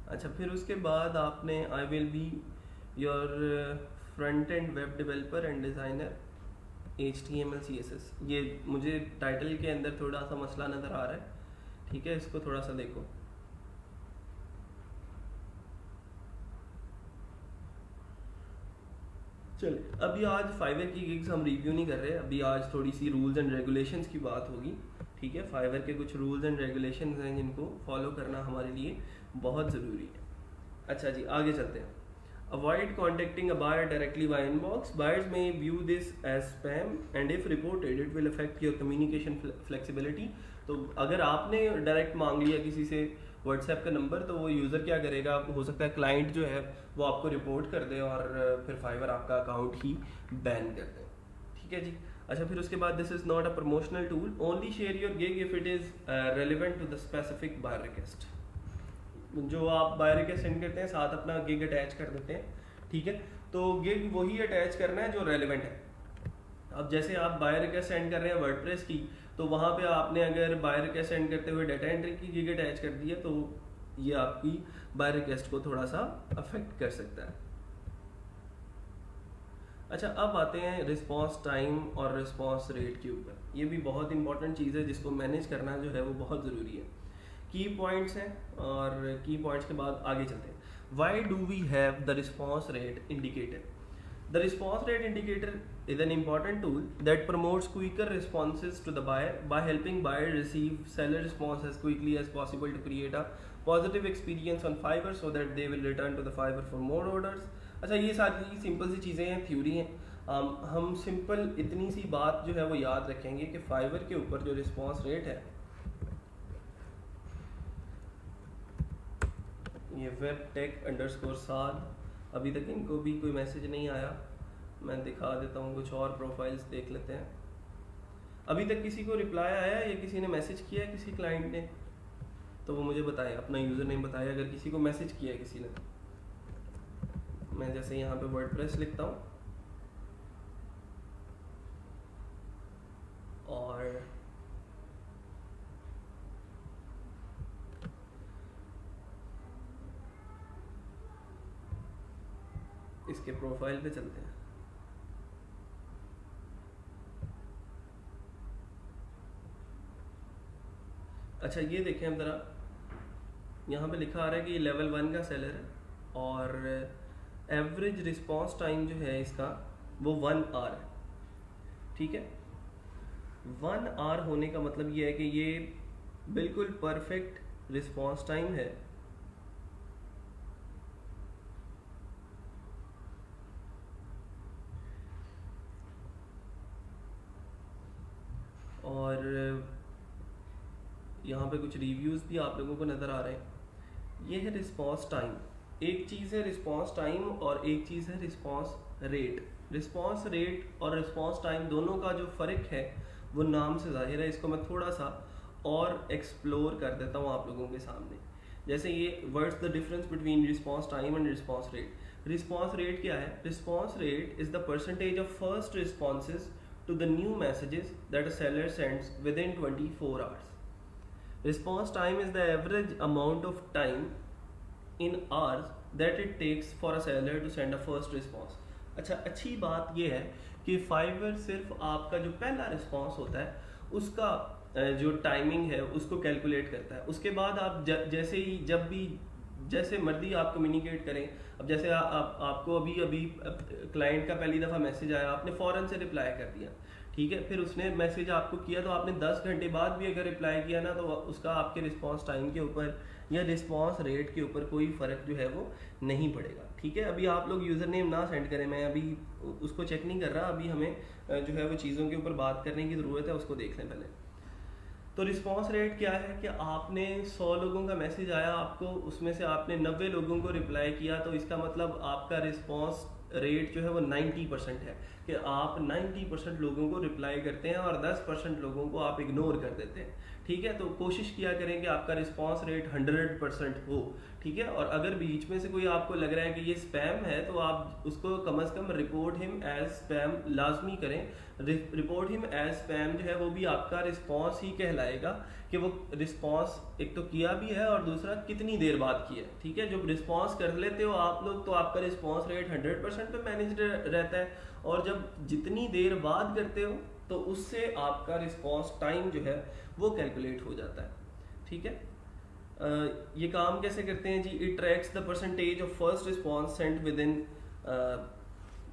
अच्छा, फिर उसके बाद आपने I will be your front end web developer and designer HTML CSS, ये मुझे टाइटल के अंदर थोड़ा सा मसला नज़र आ रहा है। ठीक है, इसको थोड़ा सा देखो। चलिए, अभी आज फाइवर की गिग्स हम रिव्यू नहीं कर रहे, अभी आज थोड़ी सी रूल्स एंड रेगुलेशंस की बात होगी। ठीक है, फाइवर के कुछ रूल्स एंड रेगुलेशंस हैं जिनको फॉलो करना हमारे लिए बहुत ज़रूरी है। अच्छा जी, आगे चलते हैं। Avoid contacting a buyer directly by inbox. Buyers may view this as spam and if reported, it will affect your communication flexibility. तो अगर आपने डायरेक्ट मांग लिया किसी से व्हाट्सएप का नंबर, तो वो यूज़र क्या करेगा, हो सकता है क्लाइंट जो है वो आपको रिपोर्ट कर दे और फिर फाइवर आपका अकाउंट ही बैन कर दे। ठीक है जी। अच्छा, फिर उसके बाद this is not a promotional tool, only share your gig if it is relevant to the specific buyer request. जो आप बायर रिक्वेस्ट सेंड करते हैं साथ अपना गिग अटैच कर देते हैं। ठीक है, तो गिग वही अटैच करना है जो रेलिवेंट है। अब जैसे आप बायर रिक्वेस्ट सेंड कर रहे हैं वर्डप्रेस की, तो वहाँ पे आपने अगर बायर रिक्वेस्ट सेंड करते हुए डाटा एंट्री की गिग अटैच कर दी है तो ये आपकी बायर रिक्वेस्ट को थोड़ा सा अफेक्ट कर सकता है। अच्छा, अब आते हैं रिस्पॉन्स टाइम और रिस्पॉन्स रेट के ऊपर। ये भी बहुत इंपॉर्टेंट चीज़ है जिसको मैनेज करना जो है वो बहुत ज़रूरी है। की पॉइंट्स हैं और की पॉइंट्स के बाद आगे चलते हैं। Why do we have the response rate indicator? The response rate indicator is an important tool that promotes quicker responses to the buyer by helping buyer receive seller response as quickly as possible to create a positive experience on Fiverr so that they will return to the Fiverr for more orders. अच्छा, ये सारी simple सी चीज़ें हैं, theory हैं। हम simple इतनी सी बात जो है वो याद रखेंगे कि फाइवर के ऊपर जो रिस्पॉन्स रेट है, ये वेब टेक अंडरस्कोर साद, अभी तक इनको भी कोई मैसेज नहीं आया। मैं दिखा देता हूँ, कुछ और प्रोफाइल्स देख लेते हैं। अभी तक किसी को रिप्लाई आया या किसी ने मैसेज किया है किसी क्लाइंट ने, तो वो मुझे बताए, अपना यूज़र नेम बताए अगर किसी को मैसेज किया है किसी ने। मैं जैसे यहाँ पे वर्डप्रेस लिखता हूँ और इसके प्रोफाइल पे चलते हैं। अच्छा, ये देखें हम ज़रा, यहाँ पे लिखा आ रहा है कि ये लेवल 1 का सेलर है और एवरेज रिस्पॉन्स टाइम जो है इसका वो 1 आवर है। ठीक है, 1 आवर होने का मतलब ये है कि ये बिल्कुल परफेक्ट रिस्पॉन्स टाइम है। और यहाँ पे कुछ रिव्यूज़ भी आप लोगों को नज़र आ रहे हैं। ये है रिस्पॉन्स टाइम। एक चीज़ है रिस्पॉन्स टाइम और एक चीज़ है रिस्पॉन्स रेट। रिस्पॉन्स रेट और रिस्पॉन्स टाइम दोनों का जो फ़र्क है वो नाम से ज़ाहिर है। इसको मैं थोड़ा सा और एक्सप्लोर कर देता हूँ आप लोगों के सामने। जैसे ये words the difference between response time and response rate. Response rate क्या है? Response rate is the percentage of first responses to the new messages that a seller sends within 24 hours. Response time is the average amount of time in hours that it takes for a seller to send a first response. अच्छा, अच्छी बात ये है कि fibre सिर्फ आपका जो पहला रिस्पॉन्स होता है उसका जो टाइमिंग है उसको कैलकुलेट करता है। उसके बाद आप जैसे ही जब भी जैसे मर्जी आप कम्युनिकेट करें। अब जैसे आपको अभी क्लाइंट का पहली दफ़ा मैसेज आया, आपने फ़ौरन से रिप्लाई कर दिया, ठीक है। फिर उसने मैसेज आपको किया तो आपने 10 घंटे बाद भी अगर रिप्लाई किया ना, तो उसका आपके रिस्पांस टाइम के ऊपर या रिस्पांस रेट के ऊपर कोई फ़र्क जो है वो नहीं पड़ेगा, ठीक है। अभी आप लोग यूज़र नेम ना सेंड करें, मैं अभी उसको चेक नहीं कर रहा। अभी हमें जो है वो चीज़ों के ऊपर बात करने की ज़रूरत है, उसको देख लें पहले। तो रिस्पांस रेट क्या है कि आपने 100 लोगों का मैसेज आया आपको, उसमें से आपने 90 लोगों को रिप्लाई किया, तो इसका मतलब आपका रिस्पांस रेट जो है वो 90% है कि आप 90% लोगों को रिप्लाई करते हैं और 10% लोगों को आप इग्नोर कर देते हैं, ठीक है। तो कोशिश किया करें कि आपका रिस्पांस रेट 100% हो, ठीक है। और अगर बीच में से कोई आपको लग रहा है कि ये स्पैम है, तो आप उसको कम से कम रिपोर्ट हिम एज स्पैम लाजमी करें। रिपोर्ट हिम एज स्पैम जो है वो भी आपका रिस्पांस ही कहलाएगा कि वो रिस्पांस एक तो किया भी है और दूसरा कितनी देर बाद किया है, ठीक है। जब रिस्पांस कर लेते हो आप लोग तो आपका रिस्पांस रेट 100% पे मैनेज रहता है, और जब जितनी देर बाद करते हो तो उससे आपका रिस्पांस टाइम जो है वो कैलकुलेट हो जाता है, ठीक है। ये काम कैसे करते हैं जी? It tracks the percentage of first response sent within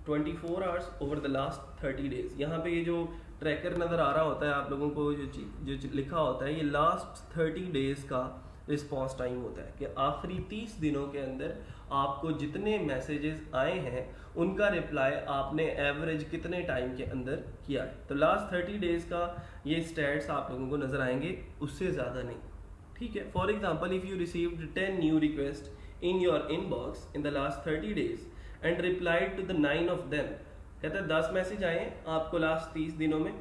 24 hours over the last 30 days. यहाँ पे ये जो ट्रैकर नज़र आ रहा होता है आप लोगों को, जो लिखा होता है, ये लास्ट 30 डेज का रिस्पांस टाइम होता है कि आखिरी 30 दिनों के अंदर आपको जितने मैसेजेस आए हैं उनका रिप्लाई आपने एवरेज कितने टाइम के अंदर किया है। तो लास्ट 30 डेज का ये स्टैट्स आप लोगों को नज़र आएंगे, उससे ज़्यादा नहीं, ठीक है। For example, if you received 10 new request in your inbox in the last 30 days and replied to the 9 of them, कहते हैं 10 मैसेज आए आपको लास्ट 30 दिनों में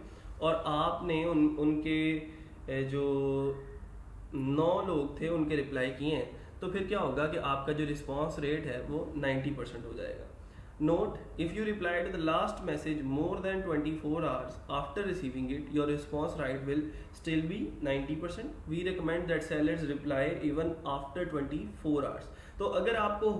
और आपने उनके जो 9 लोग थे उनके रिप्लाई किए हैं, तो फिर क्या होगा कि आपका जो रिस्पांस रेट है वो 90% हो जाएगा। Note, if you reply to the last message more than 24 hours after receiving it, your response rate will still be 90%। We recommend that sellers reply even after 24 hours. तो अगर आपको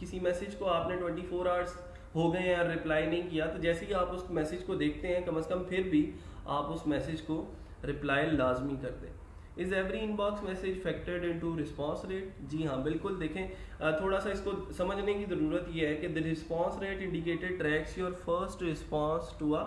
किसी मैसेज को आपने 24 आवर्स हो गए हैं और रिप्लाई नहीं किया, तो जैसे ही आप उस मैसेज को देखते हैं कम से कम फिर भी आप उस मैसेज को रिप्लाई लाजमी कर दें। Is every inbox message factored into response rate? जी हाँ, बिल्कुल। देखें, थोड़ा सा इसको समझने की ज़रूरत यह है कि the response rate indicated tracks your first response to a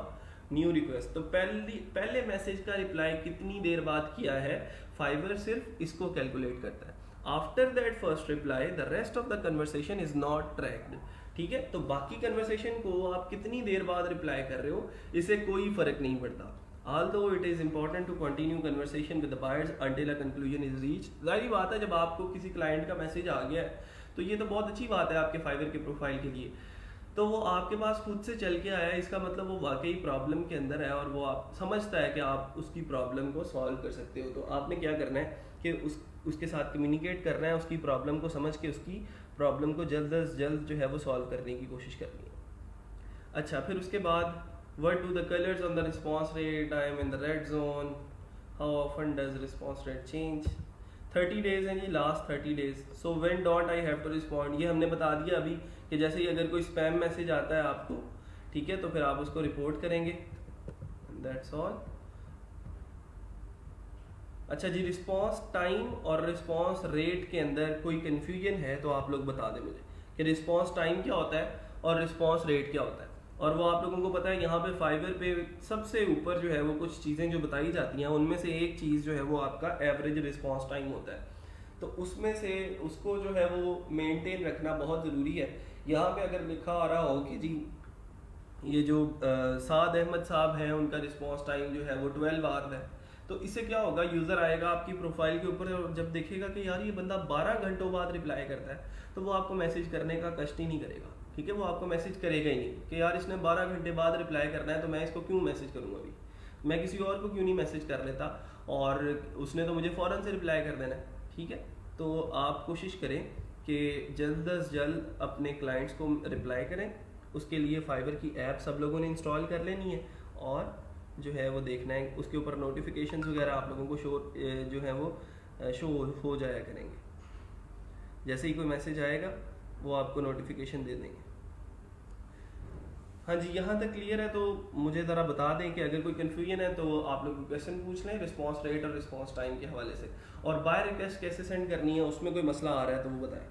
new request. तो पहले मैसेज का रिप्लाई कितनी देर बाद किया है फाइवर सिर्फ इसको कैलकुलेट करता है। After that first reply the rest of the conversation is not tracked. ठीक है, तो बाकी कन्वर्सेशन को आप कितनी देर बाद रिप्लाई कर रहे हो इससे कोई फर्क नहीं पड़ता। Although it is important to continue conversation with the buyers until a conclusion is reached। जाहिर बात है जब आपको किसी क्लाइंट का मैसेज आ गया है तो ये तो बहुत अच्छी बात है आपके फाइवर के प्रोफाइल के लिए, तो वो आपके पास खुद से चल के आया है, इसका मतलब वो वाकई प्रॉब्लम के अंदर है और वो आप समझता है कि आप उसकी प्रॉब्लम को सॉल्व कर सकते हो। तो आपने क्या करना है कि उसके साथ कम्युनिकेट करना है, उसकी प्रॉब्लम को समझ के उसकी प्रॉब्लम को जल्द अज जल्द जो है वो सॉल्व करने की कोशिश करनी है। अच्छा, फिर उसके बाद what do the colors on the response rate, I am in the red zone, how often does response rate change। 30 days हैं जी, last 30 days। so when don't I have to respond, ये हमने बता दिया अभी कि जैसे ही अगर कोई स्पैम मैसेज आता है आपको, ठीक है, तो फिर आप उसको रिपोर्ट करेंगे, दैट्स ऑल। अच्छा जी, रिस्पॉन्स टाइम और रिस्पॉन्स रेट के अंदर कोई कन्फ्यूजन है तो आप लोग बता दें मुझे कि रिस्पॉन्स टाइम क्या होता है और रिस्पॉन्स रेट क्या होता है। और वो आप लोगों को पता है यहाँ पे फाइवर पे सबसे ऊपर जो है वो कुछ चीज़ें जो बताई जाती हैं उनमें से एक चीज़ जो है वो आपका एवरेज रिस्पॉन्स टाइम होता है, तो उसमें से उसको जो है वो मेंटेन रखना बहुत ज़रूरी है। यहाँ पे अगर लिखा आ रहा हो कि जी ये जो साद अहमद साहब हैं उनका रिस्पॉन्स टाइम जो है वो 12 आवर्स है, तो इससे क्या होगा, यूज़र आएगा आपकी प्रोफाइल के ऊपर और जब देखेगा कि यार ये बंदा 12 घंटों बाद रिप्लाई करता है तो वो आपको मैसेज करने का कष्ट ही नहीं करेगा। ठीक है, वो आपको मैसेज करेगा ही नहीं कि यार इसने 12 घंटे बाद रिप्लाई करना है तो मैं इसको क्यों मैसेज करूँगा, अभी मैं किसी और को क्यों नहीं मैसेज कर लेता और उसने तो मुझे फ़ौरन से रिप्लाई कर देना है। ठीक है, तो आप कोशिश करें कि जल्द अज जल्द अपने क्लाइंट्स को रिप्लाई करें। उसके लिए फाइवर की ऐप सब लोगों ने इंस्टॉल कर लेनी है और जो है वो देखना है उसके ऊपर नोटिफिकेशंस वगैरह आप लोगों को जो है वो शो हो जाया करेंगे। जैसे ही कोई मैसेज आएगा वो आपको नोटिफिकेशन दे देंगे। हाँ जी, यहाँ तक क्लियर है, तो मुझे ज़रा बता दें कि अगर कोई कन्फ्यूजन है तो आप लोग क्वेश्चन पूछ लें रिस्पॉन्स रेट और रिस्पॉन्स टाइम के हवाले से, और बाय रिक्वेस्ट कैसे सेंड करनी है उसमें कोई मसला आ रहा है तो वो बताएं।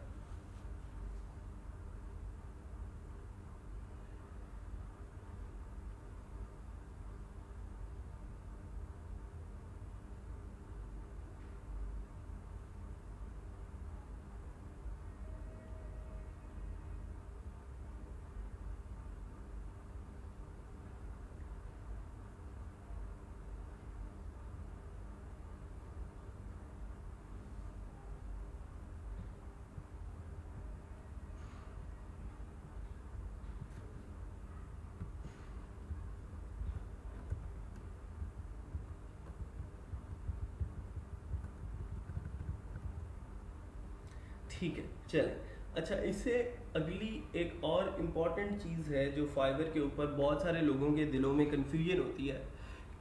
ठीक है, चलें। अच्छा, इससे अगली एक और इम्पॉर्टेंट चीज़ है जो फाइवर के ऊपर बहुत सारे लोगों के दिलों में कन्फ्यूजन होती है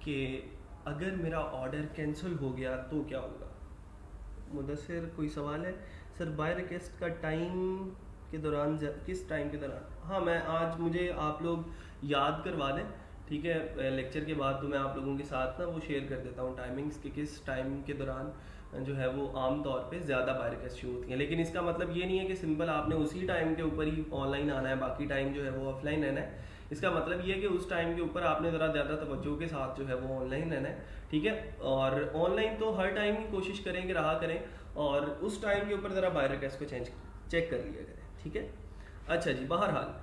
कि अगर मेरा ऑर्डर कैंसिल हो गया तो क्या होगा। मुदस्सिर, कोई सवाल है? सर बाय रिक्वेस्ट का टाइम के दौरान किस टाइम के दौरान? हाँ, मैं आज मुझे आप लोग याद करवा दें, ठीक है, लेक्चर के बाद तो मैं आप लोगों के साथ ना वो शेयर कर देता हूँ टाइमिंग्स के किस टाइम के दौरान जो है वो आम तौर पे ज़्यादा बाय रिक्वेस्ट शुरू होती हैं। लेकिन इसका मतलब ये नहीं है कि सिंपल आपने उसी टाइम के ऊपर ही ऑनलाइन आना है, बाकी टाइम जो है वो ऑफलाइन रहना है। इसका मतलब ये है कि उस टाइम के ऊपर आपने ज़रा ज़्यादा तवज्जो के साथ जो है वो ऑनलाइन रहना है। ठीक है, और ऑनलाइन तो हर टाइम ही कोशिश करें कि रहा करें, और उस टाइम के ऊपर ज़रा बाय रिक्वेस्ट को चेक कर लिया करें। ठीक है, अच्छा जी, बहरहाल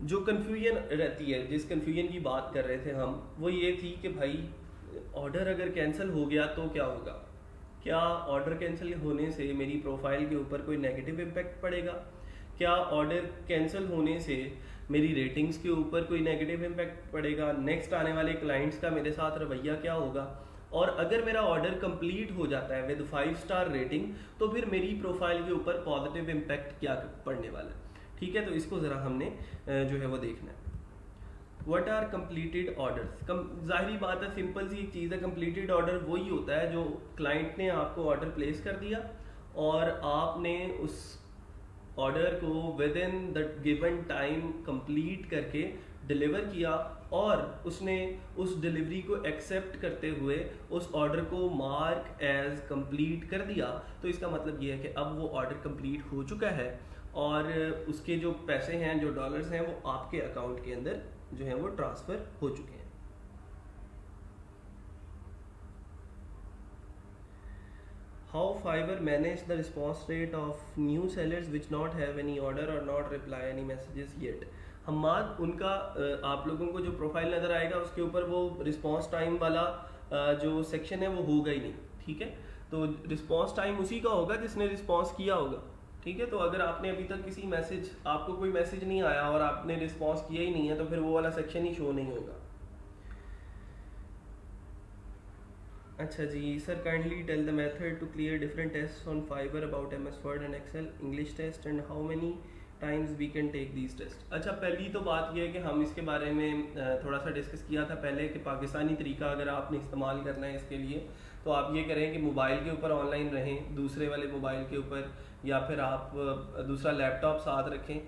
जो कन्फ्यूजन रहती है, जिस कन्फ्यूजन की बात कर रहे थे हम, वो ये थी कि भाई ऑर्डर अगर कैंसिल हो गया तो क्या होगा। क्या ऑर्डर कैंसिल होने से मेरी प्रोफाइल के ऊपर कोई नेगेटिव इम्पैक्ट पड़ेगा? क्या ऑर्डर कैंसिल होने से मेरी रेटिंग्स के ऊपर कोई नेगेटिव इम्पैक्ट पड़ेगा? नेक्स्ट आने वाले क्लाइंट्स का मेरे साथ रवैया क्या होगा? और अगर मेरा ऑर्डर कंप्लीट हो जाता है विद 5 स्टार रेटिंग तो फिर मेरी प्रोफाइल के ऊपर पॉजिटिव इम्पैक्ट क्या पड़ने वाला है? ठीक है, तो इसको ज़रा हमने जो है वो देखना है। What are completed orders? ज़ाहिरी बात है, सिंपल सी एक चीज़ है, कंप्लीटेड ऑर्डर वही होता है जो क्लाइंट ने आपको ऑर्डर प्लेस कर दिया और आपने उस ऑर्डर को with in the given time complete करके डिलीवर किया और उसने उस डिलीवरी को एक्सेप्ट करते हुए उस ऑर्डर को मार्क एज कंप्लीट कर दिया। तो इसका मतलब ये है कि अब वो ऑर्डर कंप्लीट हो चुका है और उसके जो पैसे हैं, जो डॉलर्स हैं, वो आपके अकाउंट के अंदर जो है वो ट्रांसफ़र हो चुके हैं। How Fiverr manage the response rate of new sellers which not have any order और not reply any messages yet. Hamad उनका आप लोगों को जो प्रोफाइल नज़र आएगा उसके ऊपर वो रिस्पॉन्स टाइम वाला जो सेक्शन है वो होगा ही नहीं, ठीक है। तो रिस्पॉन्स टाइम उसी का होगा जिसने रिस्पॉन्स किया होगा, ठीक है। तो अगर आपने अभी तक किसी मैसेज, आपको कोई मैसेज नहीं आया और आपने रिस्पॉन्स किया ही नहीं है तो फिर वो वाला सेक्शन ही शो नहीं होगा। अच्छा जी, sir kindly tell the method to clear different test on Fiverr about MS Word and Excel, English test and how many times we can take these test. अच्छा, पहली तो बात यह है कि हम इसके बारे में थोड़ा सा डिस्कस किया था पहले कि पाकिस्तानी तरीका अगर आपने इस्तेमाल करना है इसके लिए तो आप ये करें कि मोबाइल के ऊपर ऑनलाइन रहें, दूसरे वाले मोबाइल के ऊपर, या फिर आप दूसरा लैपटॉप साथ रखें,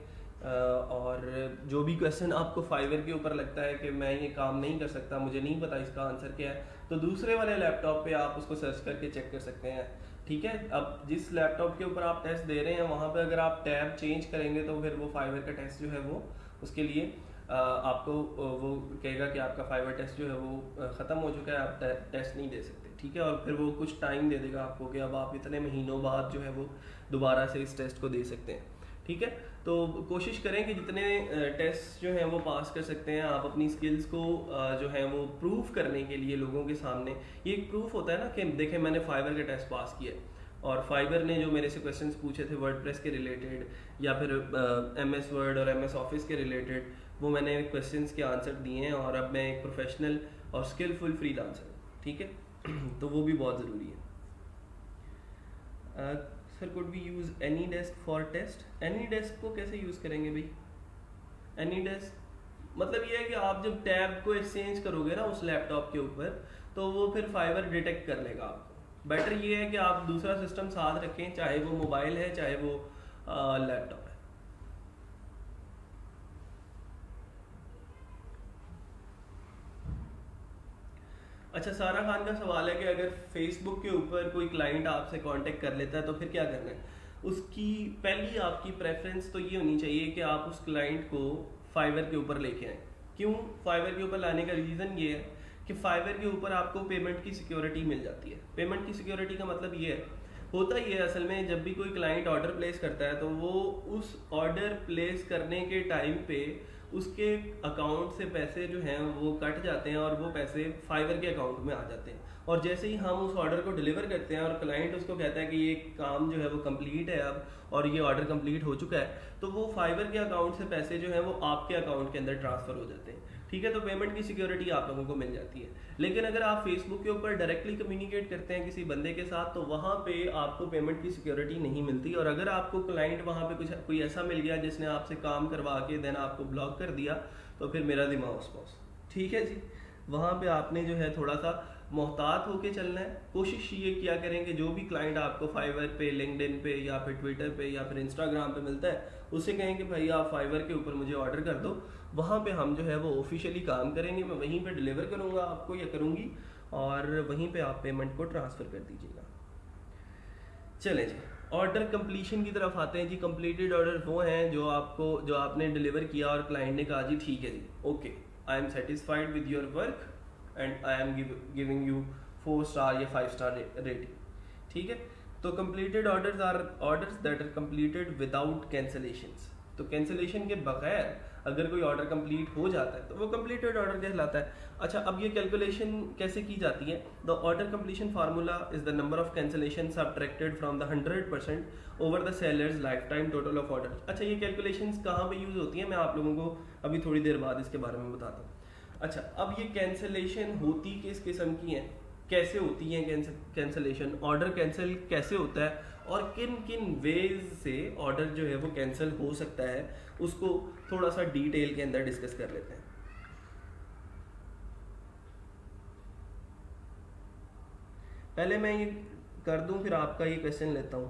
और जो भी क्वेश्चन आपको फाइवर के ऊपर लगता है कि मैं ये काम नहीं कर सकता, मुझे नहीं पता इसका आंसर क्या है, तो दूसरे वाले लैपटॉप पे आप उसको सर्च करके चेक कर सकते हैं, ठीक है। अब जिस लैपटॉप के ऊपर आप टेस्ट दे रहे हैं वहाँ पे अगर आप टैब चेंज करेंगे तो फिर वो फाइवर का टेस्ट जो है वो उसके लिए आपको वो कहेगा कि आपका फाइवर टेस्ट जो है वो ख़त्म हो चुका है, आप टेस्ट नहीं दे सकते, ठीक है। और फिर वो कुछ टाइम दे देगा आपको कि अब आप इतने महीनों बाद जो है वो दोबारा से इस टेस्ट को दे सकते हैं, ठीक है। तो कोशिश करें कि जितने टेस्ट जो हैं वो पास कर सकते हैं आप अपनी स्किल्स को जो है वो प्रूफ करने के लिए लोगों के सामने, ये एक प्रूफ होता है ना कि देखें मैंने फाइवर का टेस्ट पास किया है और फाइवर ने जो मेरे से क्वेश्चंस पूछे थे वर्डप्रेस के रिलेटेड या फिर एमएस वर्ड और एमएस ऑफिस के रिलेटेड, वो मैंने क्वेश्चंस के आंसर दिए हैं और अब मैं एक प्रोफेशनल और स्किलफुल फ्रीलांसर हूँ, ठीक है। तो वो भी बहुत ज़रूरी है। Sir could we use AnyDesk for test, AnyDesk को कैसे यूज़ करेंगे भाई? एनी डेस्क मतलब ये है कि आप जब टैब को एक्सचेंज करोगे ना उस लैपटॉप के ऊपर तो वो फिर फाइवर डिटेक्ट कर लेगा आपको। बेटर ये है कि आप दूसरा सिस्टम साथ रखें, चाहे वो मोबाइल है चाहे वो लैपटॉप है। अच्छा, सारा खान का सवाल है कि अगर फेसबुक के ऊपर कोई क्लाइंट आपसे कांटेक्ट कर लेता है तो फिर क्या करना है? उसकी पहली आपकी प्रेफरेंस तो ये होनी चाहिए कि आप उस क्लाइंट को फाइवर के ऊपर लेके आएँ। क्यों फाइवर के ऊपर लाने का रीज़न ये है कि फाइवर के ऊपर आपको पेमेंट की सिक्योरिटी मिल जाती है। पेमेंट की सिक्योरिटी का मतलब ये है, होता ही है असल में जब भी कोई क्लाइंट ऑर्डर प्लेस करता है तो वो उस ऑर्डर प्लेस करने के टाइम पे उसके अकाउंट से पैसे जो हैं वो कट जाते हैं और वो पैसे फाइवर के अकाउंट में आ जाते हैं। और जैसे ही हम उस ऑर्डर को डिलीवर करते हैं और क्लाइंट उसको कहता है कि ये काम जो है वो कंप्लीट है अब और ये ऑर्डर कंप्लीट हो चुका है, तो वो फाइवर के अकाउंट से पैसे जो हैं वो आपके अकाउंट के अंदर ट्रांसफ़र हो जाते हैं, ठीक है। तो पेमेंट की सिक्योरिटी आप लोगों को मिल जाती है। लेकिन अगर आप फेसबुक के ऊपर डायरेक्टली कम्युनिकेट करते हैं किसी बंदे के साथ तो वहाँ पे आपको पेमेंट की सिक्योरिटी नहीं मिलती। और अगर आपको क्लाइंट वहाँ पे कुछ कोई ऐसा मिल गया जिसने आपसे काम करवा के देन आपको ब्लॉक कर दिया तो फिर मेरा दिमाग उस पास, ठीक है जी। वहाँ पे आपने जो है थोड़ा सा मोहतात होके चलना है। कोशिश ये किया करें कि जो भी क्लाइंट आपको फाइवर पे, लिंक्डइन पे या फिर ट्विटर पे या फिर इंस्टाग्राम पे मिलता है उससे कहें कि भाई आप फाइवर के ऊपर मुझे ऑर्डर कर दो, वहाँ पे हम जो है वो ऑफिशियली काम करेंगे, मैं वहीं पे डिलीवर करूँगा आपको या करूँगी और वहीं पे आप पेमेंट को ट्रांसफ़र कर दीजिएगा। चलें जी, ऑर्डर कंप्लीशन की तरफ आते हैं जी। कंप्लीटेड ऑर्डर वो हैं जो आपने डिलीवर किया और क्लाइंट ने कहा जी ठीक है जी, okay I am satisfied with your work and I am giving you 4 star या 5 स्टार रेटिंग, ठीक है। तो completed orders are orders that are completed without cancellations. तो कैंसलेशन के बगैर अगर कोई ऑर्डर कंप्लीट हो जाता है तो वो कंप्लीटेड ऑर्डर कहलाता है। अच्छा, अब ये कैलकुलेशन कैसे की जाती है? The order completion formula is the number of cancellation subtracted from the 100% over the sellers life time total of order. अच्छा, ये कैलकुलेशंस कहाँ पे यूज़ होती हैं मैं आप लोगों को अभी थोड़ी देर बाद इसके बारे में बताता हूँ। अच्छा, अब ये कैंसलेशन होती किस किस्म की हैं, कैसे होती हैं कैंसलेशन, ऑर्डर कैंसिल कैसे होता है और किन किन वेज से ऑर्डर जो है वो कैंसिल हो सकता है, उसको थोड़ा सा डिटेल के अंदर डिस्कस कर लेते हैं। पहले मैं ये कर दूं फिर आपका ये क्वेश्चन लेता हूं।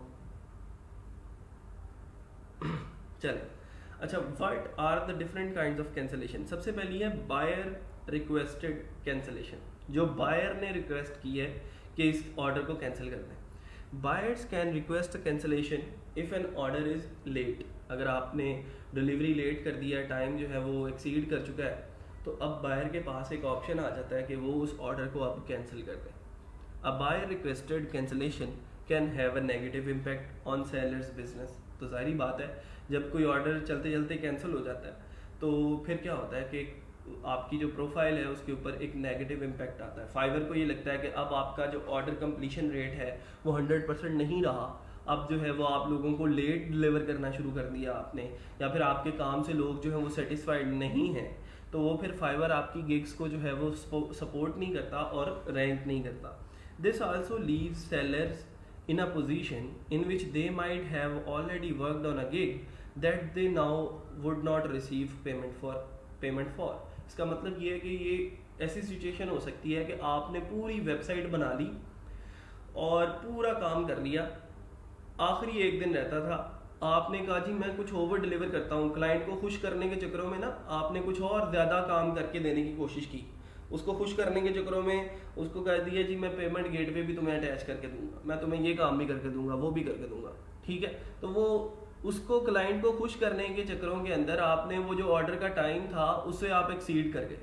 चले, अच्छा, what are the different kinds of cancellation. सबसे पहली है बायर रिक्वेस्टेड कैंसलेशन, जो बायर ने रिक्वेस्ट की है कि इस ऑर्डर को कैंसिल कर दें। Buyers can request cancellation if an order is late. अगर आपने डिलीवरी लेट कर दिया, टाइम जो है वो एक्सीड कर चुका है, तो अब बायर के पास एक ऑप्शन आ जाता है कि वो उस ऑर्डर को अब कैंसिल कर दें। A buyer requested cancellation can have a negative impact on sellers business. तो जाहिर बात है जब कोई ऑर्डर चलते चलते कैंसिल हो जाता है तो फिर क्या होता है कि आपकी जो प्रोफाइल है उसके ऊपर एक नेगेटिव इम्पैक्ट आता है। फाइवर को ये लगता है कि अब आपका जो ऑर्डर कंप्लीशन रेट है वो 100% नहीं रहा, अब जो है वो आप लोगों को लेट डिलीवर करना शुरू कर दिया आपने, या फिर आपके काम से लोग जो है वो सेटिस्फाइड नहीं हैं, तो वो फिर फाइवर आपकी गिग्स को जो है वो सपोर्ट नहीं करता और रैंक नहीं करता। This also leaves sellers in a position in which they might have already worked on a gig that they now would not receive payment for। इसका मतलब ये है कि ये ऐसी सिचुएशन हो सकती है कि आपने पूरी वेबसाइट बना ली और पूरा काम कर लिया, आखिरी एक दिन रहता था, आपने कहा जी मैं कुछ ओवर डिलीवर करता हूँ, क्लाइंट को खुश करने के चक्करों में ना आपने कुछ और ज़्यादा काम करके देने की कोशिश की, उसको खुश करने के चक्करों में उसको कह दिया जी मैं पेमेंट गेटवे भी तुम्हें अटैच करके दूंगा, मैं तुम्हें ये काम भी करके दूंगा, वो भी करके दूंगा, ठीक है। तो वो उसको क्लाइंट को खुश करने के चक्करों के अंदर आपने वो जो ऑर्डर का टाइम था उससे आप एक्सीड कर गए।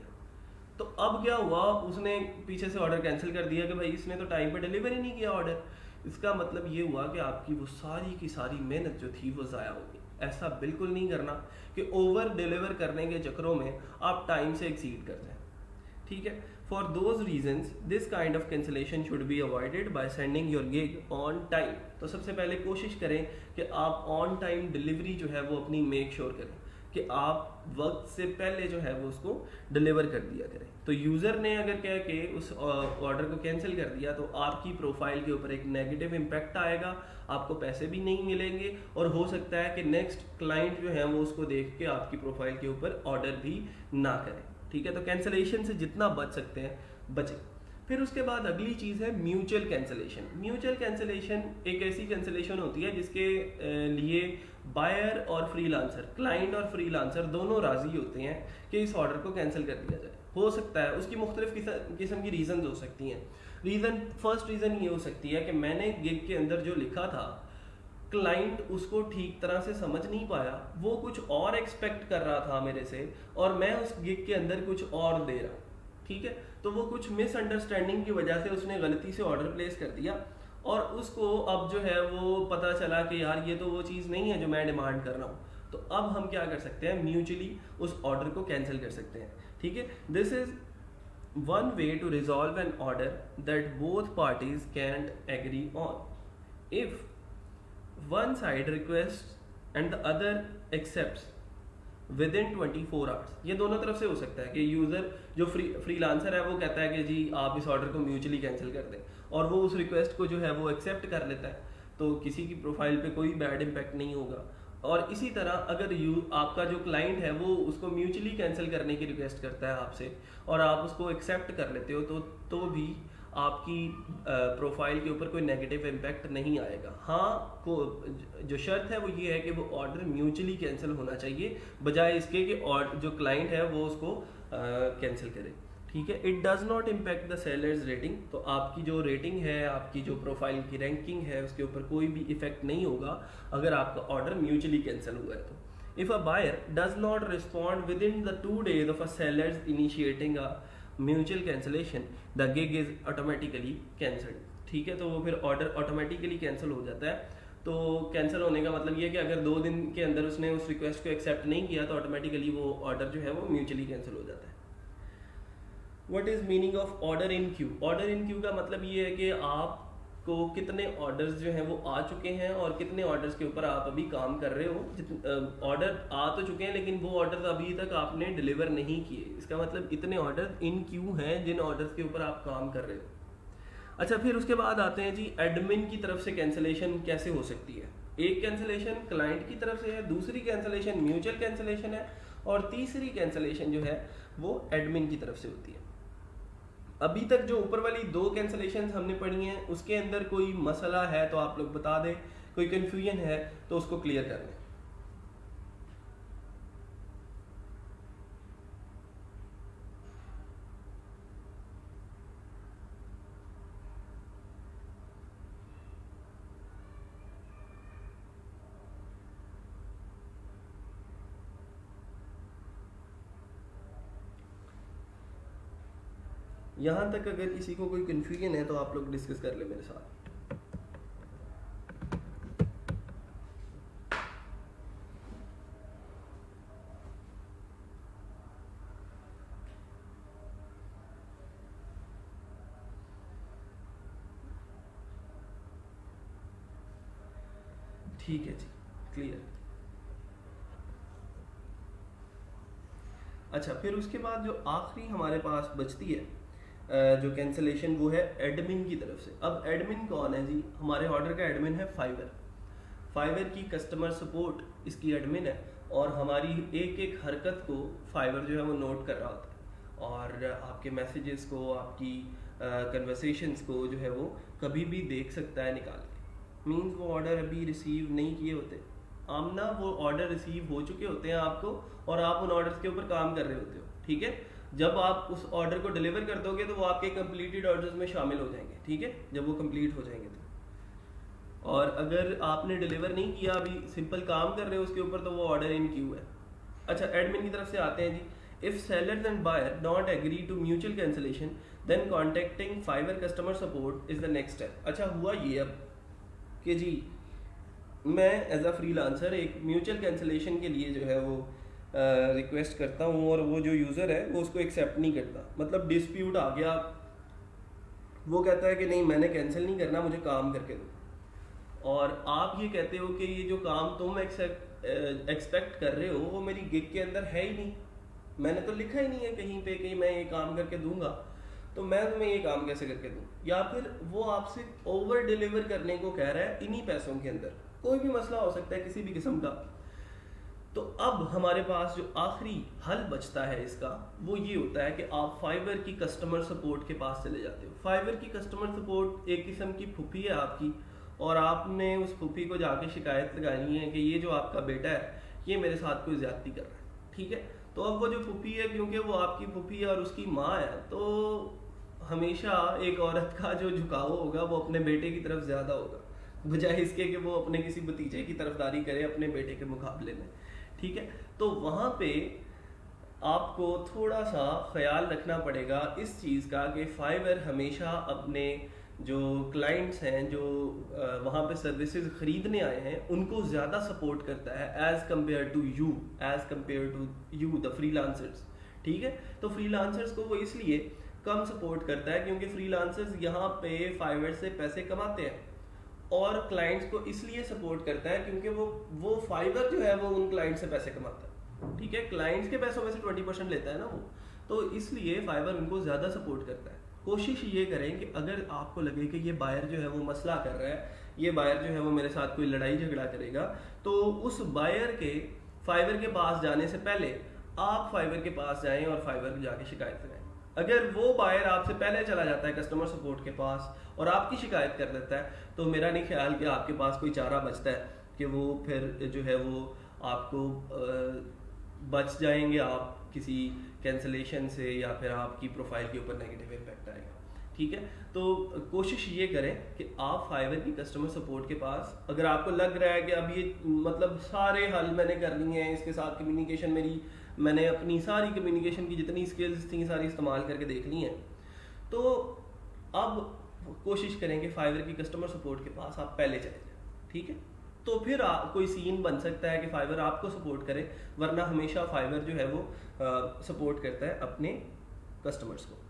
तो अब क्या हुआ, उसने पीछे से ऑर्डर कैंसिल कर दिया कि भाई इसने तो टाइम पे डिलीवर ही नहीं किया ऑर्डर। इसका मतलब ये हुआ कि आपकी वो सारी की सारी मेहनत जो थी वो ज़ाया होगी। ऐसा बिल्कुल नहीं करना कि ओवर डिलीवर करने के चक्करों में आप टाइम से एक्सीड कर जाएं, ठीक है। For those reasons this kind of cancellation should be avoided by sending your gig on time. तो सबसे पहले कोशिश करें कि आप ऑन टाइम डिलीवरी जो है वो अपनी मेक श्योर करें कि आप वक्त से पहले जो है वो उसको डिलीवर कर दिया करें। तो यूज़र ने अगर कह के उस ऑर्डर को कैंसिल कर दिया तो आपकी प्रोफाइल के ऊपर एक नेगेटिव इम्पैक्ट आएगा, आपको पैसे भी नहीं मिलेंगे और हो सकता है कि नेक्स्ट क्लाइंट जो है वो उसको देख के आपकी प्रोफाइल के ऊपर ऑर्डर भी ना करें, ठीक है। तो कैंसिलेशन से जितना बच सकते हैं बचें। फिर उसके बाद अगली चीज़ है म्यूचुअल कैंसिलेशन। म्यूचुअल कैंसिलेशन एक ऐसी कैंसिलेशन होती है जिसके लिए बायर और फ्रीलांसर, क्लाइंट और फ्रीलांसर दोनों राजी होते हैं कि इस ऑर्डर को कैंसिल कर दिया जाए। हो सकता है उसकी मुख्तलिफ किस्म की रीजन हो सकती हैं। फर्स्ट रीज़न ये हो सकती है कि मैंने गिग के अंदर जो लिखा था क्लाइंट उसको ठीक तरह से समझ नहीं पाया, वो कुछ और एक्सपेक्ट कर रहा था मेरे से और मैं उस गिग के अंदर कुछ और दे रहा, ठीक है। तो वो कुछ मिसअंडरस्टैंडिंग की वजह से उसने गलती से ऑर्डर प्लेस कर दिया और उसको अब जो है वो पता चला कि यार ये तो वो चीज़ नहीं है जो मैं डिमांड कर रहा हूँ। तो अब हम क्या कर सकते हैं, म्यूचुअली उस ऑर्डर को कैंसिल कर सकते हैं, ठीक है। This is one way to resolve an order that both parties can't agree on. If one side requests and the other accepts within 24 hours, ये दोनों तरफ से हो सकता है कि यूज़र जो फ्रीलांसर है वो कहता है कि जी आप इस ऑर्डर को म्यूचुअली कैंसिल कर दें और वो उस रिक्वेस्ट को जो है वो एक्सेप्ट कर लेता है, तो किसी की प्रोफाइल पे कोई बैड इम्पैक्ट नहीं होगा। और इसी तरह अगर आपका जो क्लाइंट है वो उसको म्यूचुअली कैंसिल करने की रिक्वेस्ट करता है आपसे और आप उसको एक्सेप्ट कर लेते हो तो भी आपकी प्रोफाइल के ऊपर कोई नेगेटिव इम्पैक्ट नहीं आएगा। हाँ, जो शर्त है वो ये है कि वो ऑर्डर म्यूचुअली कैंसिल होना चाहिए बजाय इसके कि जो क्लाइंट है वो उसको कैंसिल करे, ठीक है। It does not impact the sellers rating. तो आपकी जो रेटिंग है, आपकी जो प्रोफाइल की रैंकिंग है, उसके ऊपर कोई भी इफेक्ट नहीं होगा अगर आपका ऑर्डर म्यूचुअली कैंसिल हुआ है तो। If a buyer does not respond with in the 2 days of a sellers initiating a mutual cancellation the gig is automatically cancelled, ठीक है। तो वो फिर ऑर्डर ऑटोमेटिकली कैंसिल हो जाता है। तो कैंसिल होने का मतलब ये है कि अगर 2 दिन के अंदर उसने उस रिक्वेस्ट को एक्सेप्ट नहीं किया तो ऑटोमेटिकली वो ऑर्डर जो है वो म्यूचुअली कैंसिल हो जाता है। What is meaning of order in Q? Order in Q का मतलब ये है कि आपको कितने ऑर्डर्स जो हैं वो आ चुके हैं और कितने ऑर्डर्स के ऊपर आप अभी काम कर रहे हो। ऑर्डर आ तो चुके हैं लेकिन वो ऑर्डर अभी तक आपने डिलीवर नहीं किए, इसका मतलब इतने ऑर्डर इन क्यू हैं जिन ऑर्डर्स के ऊपर आप काम कर रहे हो। अच्छा, फिर उसके बाद आते हैं जी एडमिन की तरफ से कैंसिलेशन कैसे हो सकती है। एक कैंसिलेशन क्लाइंट की तरफ से है, दूसरी कैंसिलेशन म्यूचुअल कैंसिलेशन है और तीसरी कैंसिलेशन जो है वो एडमिन की तरफ से होती है। अभी तक जो ऊपर वाली 2 कैंसिलेशन हमने पढ़ी हैं उसके अंदर कोई मसला है तो आप लोग बता दें, कोई कंफ्यूजन है तो उसको क्लियर कर लें। यहाँ तक अगर किसी को कोई कन्फ्यूजन है तो आप लोग डिस्कस कर ले मेरे साथ। ठीक है जी, क्लियर। अच्छा, फिर उसके बाद जो आखिरी हमारे पास बचती है जो कैंसलेशन, वो है एडमिन की तरफ से। अब एडमिन कौन है जी? हमारे ऑर्डर का एडमिन है फाइवर। फाइवर की कस्टमर सपोर्ट इसकी एडमिन है, और हमारी एक एक हरकत को फाइवर जो है वो नोट कर रहा होता है, और आपके मैसेजेस को, आपकी कन्वर्सेशंस को जो है वो कभी भी देख सकता है निकाल के। मीन्स वो ऑर्डर अभी रिसीव नहीं किए होते, आमना वो ऑर्डर रिसीव हो चुके होते हैं आपको, और आप उन ऑर्डर्स के ऊपर काम कर रहे होते हो, ठीक है। जब आप उस ऑर्डर को डिलीवर कर दोगे तो वो आपके कंप्लीटेड ऑर्डर्स में शामिल हो जाएंगे, ठीक है, जब वो कंप्लीट हो जाएंगे तो। और अगर आपने डिलीवर नहीं किया, अभी सिंपल काम कर रहे हो उसके ऊपर, तो वो ऑर्डर इन क्यू है। अच्छा, एडमिन की तरफ से आते हैं जी। If seller and buyer not agree to mutual cancellation, then contacting Fiverr customer support is the next step. अच्छा, हुआ ये अब कि जी मैं एज अ फ्रीलांसर एक म्यूचुअल कैंसिलेशन के लिए जो है वो रिक्वेस्ट करता हूँ, और वो जो यूज़र है वो उसको एक्सेप्ट नहीं करता। मतलब डिस्प्यूट आ गया, वो कहता है कि नहीं मैंने कैंसिल नहीं करना, मुझे काम करके दो। और आप ये कहते हो कि ये जो काम तुम एक्सपेक्ट कर रहे हो वो मेरी गिग के अंदर है ही नहीं, मैंने तो लिखा ही नहीं है कहीं पे कि मैं ये काम करके दूंगा, तो मैं तुम्हें ये काम कैसे करके दूं? या फिर वो आपसे ओवर डिलीवर करने को कह रहा है इन्हीं पैसों के अंदर। कोई भी मसला हो सकता है किसी भी किस्म का। तो अब हमारे पास जो आखिरी हल बचता है इसका, वो ये होता है कि आप फाइवर की कस्टमर सपोर्ट के पास चले जाते हो। फाइवर की कस्टमर सपोर्ट एक किस्म की फूफी है आपकी, और आपने उस फूफी को जाके शिकायत लगानी है कि ये जो आपका बेटा है ये मेरे साथ कोई ज्यादती कर रहा है, ठीक है। तो अब वो जो फूफी है, क्योंकि वो आपकी फूफी है और उसकी माँ है, तो हमेशा एक औरत का जो झुकाव होगा वो अपने बेटे की तरफ ज्यादा होगा, बजाय इसके कि वो अपने किसी भतीजे की तरफदारी करे अपने बेटे के मुकाबले में, ठीक है। तो वहाँ पे आपको थोड़ा सा ख्याल रखना पड़ेगा इस चीज़ का कि फाइवर हमेशा अपने जो क्लाइंट्स हैं, जो वहाँ पे सर्विसेज खरीदने आए हैं, उनको ज़्यादा सपोर्ट करता है as compare to you the freelancers, ठीक है। तो फ्रीलांसर्स को वो इसलिए कम सपोर्ट करता है क्योंकि फ्रीलांसर्स यहाँ पे फाइवर से पैसे कमाते हैं, और क्लाइंट्स को इसलिए सपोर्ट करता है क्योंकि वो फाइवर जो है वो उन क्लाइंट से पैसे कमाता है, ठीक है। क्लाइंट्स के पैसों में से 20% लेता है ना वो, तो इसलिए फाइवर उनको ज़्यादा सपोर्ट करता है। कोशिश ये करें कि अगर आपको लगे कि ये बायर जो है वो मसला कर रहा है, ये बायर जो है वो मेरे साथ कोई लड़ाई झगड़ा करेगा, तो उस बायर के फाइवर के पास जाने से पहले आप फाइवर के पास जाएं और फाइवर जाके शिकायत लगाएं। अगर वो बायर आपसे पहले चला जाता है कस्टमर सपोर्ट के पास और आपकी शिकायत कर देता है, तो मेरा नहीं ख्याल कि आपके पास कोई चारा बचता है कि वो फिर जो है वो आपको बच जाएंगे आप किसी कैंसलेशन से, या फिर आपकी प्रोफाइल के ऊपर नेगेटिव इम्पैक्ट आएगा, ठीक है। तो कोशिश ये करें कि आप फाइवर की कस्टमर सपोर्ट के पास, अगर आपको लग रहा है कि अब ये मतलब सारे हल मैंने कर लिए हैं, इसके साथ कम्युनिकेशन मैंने अपनी सारी कम्युनिकेशन की जितनी स्किल्स थी सारी इस्तेमाल करके देख ली हैं, तो अब कोशिश करेंगे फाइवर की कस्टमर सपोर्ट के पास आप पहले चले जाएं, ठीक है। तो फिर कोई सीन बन सकता है कि फाइवर आपको सपोर्ट करे, वरना हमेशा फाइवर जो है वो सपोर्ट करता है अपने कस्टमर्स को।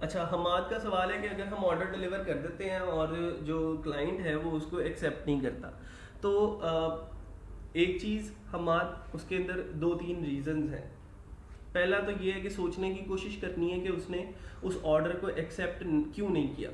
अच्छा, हमाद का सवाल है कि अगर हम ऑर्डर डिलीवर कर देते हैं और जो क्लाइंट है वो उसको एक्सेप्ट नहीं करता, तो एक चीज़ हमाद उसके अंदर 2-3 रीजंस हैं। पहला तो ये है कि सोचने की कोशिश करनी है कि उसने उस ऑर्डर को एक्सेप्ट क्यों नहीं किया,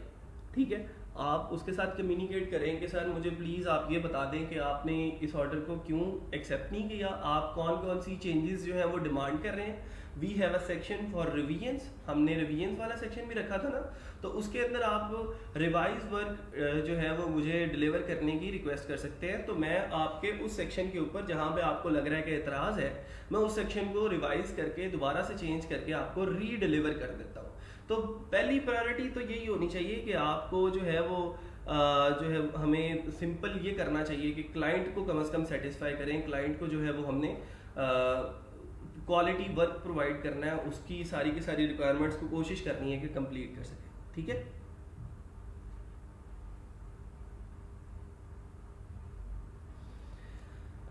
ठीक है। आप उसके साथ कम्युनिकेट करें कि सर मुझे प्लीज़ आप ये बता दें कि आपने इस ऑर्डर को क्यों एक्सेप्ट नहीं किया, आप कौन कौन सी चेंजेस जो है वो डिमांड कर रहे हैं। We have a section for revisions, हमने रिवीजन्स वाला सेक्शन भी रखा था ना, तो उसके अंदर आप रिवाइज वर्क जो है वो मुझे डिलीवर करने की रिक्वेस्ट कर सकते हैं। तो मैं आपके उस सेक्शन के ऊपर जहाँ पे आपको लग रहा है कि एतराज़ है, मैं उस सेक्शन को रिवाइज करके दोबारा से चेंज करके आपको री डिलीवर कर देता हूँ। तो पहली प्रायोरिटी तो यही होनी चाहिए कि आपको जो है वो जो है हमें सिंपल ये करना चाहिए कि क्लाइंट को कम से कम सेटिस्फाई करें। क्लाइंट को जो है वो हमने क्वालिटी वर्क प्रोवाइड करना है, उसकी सारी की सारी रिक्वायरमेंट्स को कोशिश करनी है कि कंप्लीट कर सकें, ठीक है।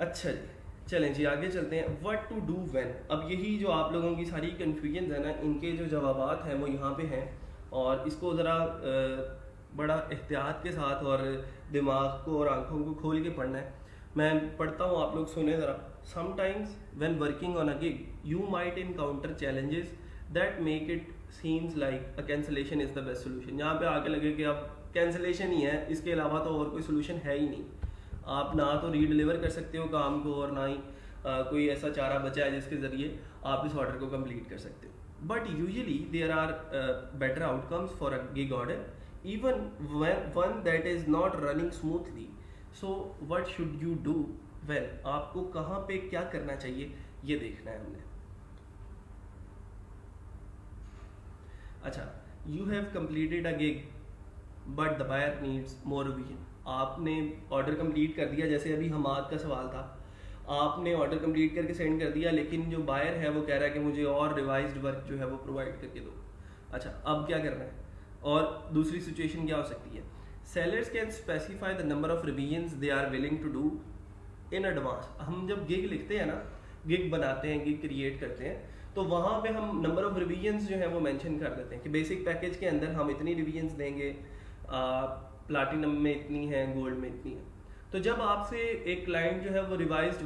अच्छा जी, चलें जी आगे चलते हैं। व्हाट टू डू व्हेन, अब यही जो आप लोगों की सारी कन्फ्यूजन है ना, इनके जो जवाबात हैं वो यहाँ पे हैं, और इसको ज़रा बड़ा एहतियात के साथ और दिमाग को और आंखों को खोल के पढ़ना है। मैं पढ़ता हूँ, आप लोग सुने ज़रा। Sometimes when working on a gig you might encounter challenges that make it seems like a cancellation is the best solution. यहाँ पे आके लगे कि अब कैंसलेशन ही है, इसके अलावा तो और कोई सोल्यूशन है ही नहीं। आप ना तो रीडिलीवर कर सकते हो काम को, और ना ही कोई ऐसा चारा बचा है जिसके ज़रिए आप इस ऑर्डर को कंप्लीट कर सकते हो। But usually there are better outcomes for a gig order, even one that is not running smoothly. So what should you do? Well, आपको कहाँ पे क्या करना चाहिए ये देखना है हमने। अच्छा, you have completed a gig but the buyer needs more revision. आपने ऑर्डर कंप्लीट कर दिया, जैसे अभी हमाद का सवाल था, आपने ऑर्डर कंप्लीट करके सेंड कर दिया, लेकिन जो बायर है वो कह रहा है कि मुझे और रिवाइज्ड वर्क जो है वो प्रोवाइड करके दो। अच्छा, अब क्या करना है? और दूसरी सिचुएशन क्या हो सकती है? Sellers can specify the number of revisions they are willing to do in advance. हम जब गिग लिखते हैं ना, गिग बनाते हैं, गिग क्रिएट करते हैं, तो वहाँ पे हम नंबर ऑफ रिवीजन्स जो है वो मेंशन कर देते हैं कि बेसिक पैकेज के अंदर हम इतनी रिवीजन्स देंगे, प्लाटिनम में इतनी है, गोल्ड में इतनी है। तो जब आपसे एक क्लाइंट जो है वो रिवाइज्ड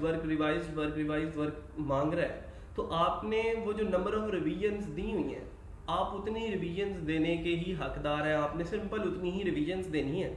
वर्क मांग रहा है, तो आपने वो जो नंबर ऑफ रिवीजन्स दी हुई हैं, आप उतनी रिवीजन्स देने के ही हकदार हैं। आपने सिंपल उतनी ही रिवीजन्स देनी है,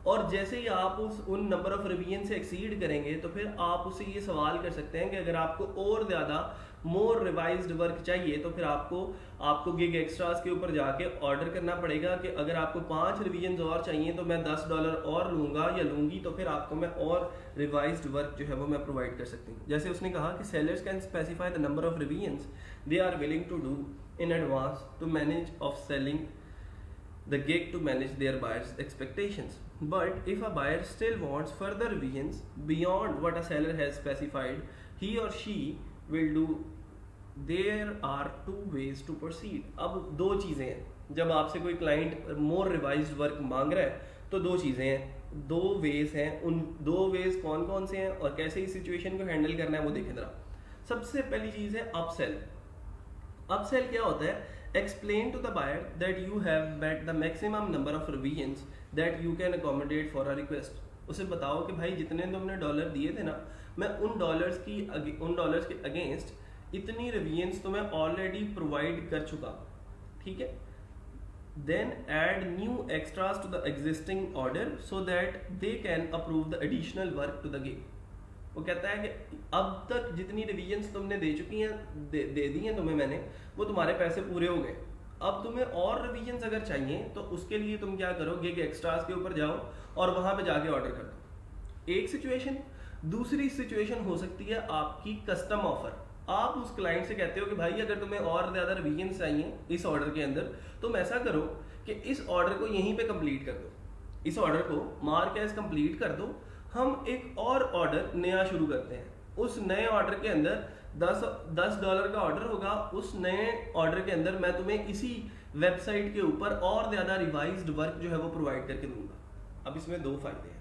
और जैसे ही आप उन नंबर ऑफ रिवीजन से एक्सीड करेंगे तो फिर आप उससे ये सवाल कर सकते हैं कि अगर आपको और ज़्यादा मोर रिवाइज्ड वर्क चाहिए तो फिर आपको गिग एक्स्ट्रास के ऊपर जाके ऑर्डर करना पड़ेगा कि अगर आपको 5 रिवीजन और चाहिए तो मैं $10 और लूँगा या लूँगी, तो फिर आपको मैं और रिवाइज्ड वर्क जो है वो मैं प्रोवाइड कर सकती हूँ। जैसे उसने कहा कि sellers can specify the number of revisions they are willing to do in advance to manage of selling the gig to manage their buyers expectations. But if a buyer still wants further revisions beyond what a seller has specified, he or she will do. There are two ways to proceed. अब दो चीज़ें हैं, जब आपसे कोई client मोर revised work मांग रहा है तो दो चीज़ें हैं, दो वेज हैं। उन दो वेज कौन कौन से हैं और कैसे इस सिचुएशन को हैंडल करना है वो देखें जरा। सबसे पहली चीज़ है अपसेल। अपसेल क्या होता है? Explain to the buyer that you have met the maximum number of revisions that you can accommodate for a request. उसे बताओ कि भाई जितने तुमने डॉलर दिए थे ना, मैं उन डॉलर्स के अगेंस्ट इतनी रिवीजन्स तो मैं ऑलरेडी प्रोवाइड कर चुका, ठीक है। Then add new extras to the existing order so that they can approve the additional work to the gig. वो कहता है कि अब तक जितनी रिवीजन्स तुमने दे चुकी हैं, दे दी हैं तुम्हें मैंने, वो तुम्हारे पैसे पूरे हो गए। अब तुम्हें और रिवीजन्स अगर चाहिए तो उसके लिए तुम क्या करो, गिग एक्स्ट्रास के ऊपर जाओ और वहां पे जाके ऑर्डर कर दो। एक सिचुएशन। दूसरी सिचुएशन हो सकती है आपकी कस्टम ऑफर। आप उस क्लाइंट से कहते हो कि भाई अगर तुम्हें और ज़्यादा रिवीजन्स चाहिए इस ऑर्डर के अंदर, तुम ऐसा करो कि इस ऑर्डर को यहीं पे कंप्लीट कर दो, इस ऑर्डर को मार्क एज कंप्लीट कर दो, हम एक और ऑर्डर नया शुरू करते हैं। उस नए ऑर्डर के अंदर $10 का ऑर्डर होगा। उस नए ऑर्डर के अंदर मैं तुम्हें इसी वेबसाइट के ऊपर और ज़्यादा रिवाइज्ड वर्क जो है वो प्रोवाइड करके दूंगा। अब इसमें दो फायदे हैं।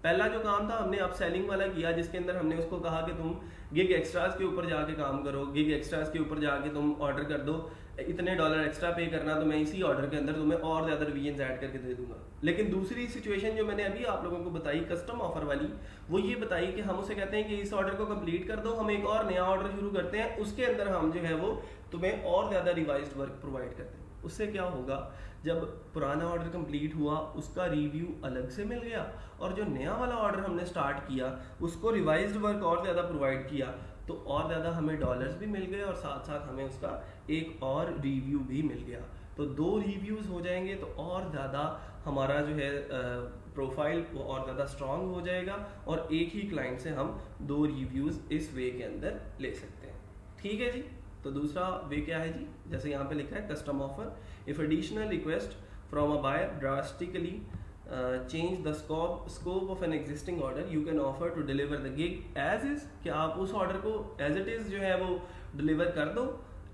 पहला जो काम था हमने अपसेलिंग वाला किया, जिसके अंदर हमने उसको कहा कि तुम गिग एक्स्ट्रास के ऊपर जाके काम करो, गिग एक्स्ट्रास के ऊपर जाके तुम ऑर्डर कर दो, इतने डॉलर एक्स्ट्रा पे करना, तो मैं इसी ऑर्डर के अंदर तुम्हें और ज़्यादा रिवीजन्स ऐड करके दे दूंगा। लेकिन दूसरी सिचुएशन जो मैंने अभी आप लोगों को बताई कस्टम ऑफर वाली, वो ये बताई कि हम उसे कहते हैं कि इस ऑर्डर को कंप्लीट कर दो, हम एक और नया ऑर्डर शुरू करते हैं, उसके अंदर हम जो है वो तुम्हें और ज़्यादा रिवाइज्ड वर्क प्रोवाइड करते हैं। उससे क्या होगा, जब पुराना ऑर्डर कंप्लीट हुआ उसका रिव्यू अलग से मिल गया, और जो नया वाला ऑर्डर हमने स्टार्ट किया उसको रिवाइज्ड वर्क और ज़्यादा प्रोवाइड किया, तो और ज़्यादा हमें डॉलर्स भी मिल गए और साथ साथ हमें उसका एक और रिव्यू भी मिल गया। तो दो रिव्यूज़ हो जाएंगे तो और ज़्यादा हमारा जो है प्रोफाइल वो और ज़्यादा स्ट्रॉन्ग हो जाएगा, और एक ही क्लाइंट से हम दो रिव्यूज़ इस वे के अंदर ले सकते हैं। ठीक है जी। तो दूसरा वे क्या है जी, जैसे यहाँ पे लिखा है custom offer. If additional request from a buyer drastically change the scope of an existing order, you can offer to deliver the gig as is. कि आप उस ऑर्डर को एज इट इज़ जो है वो डिलीवर कर दो,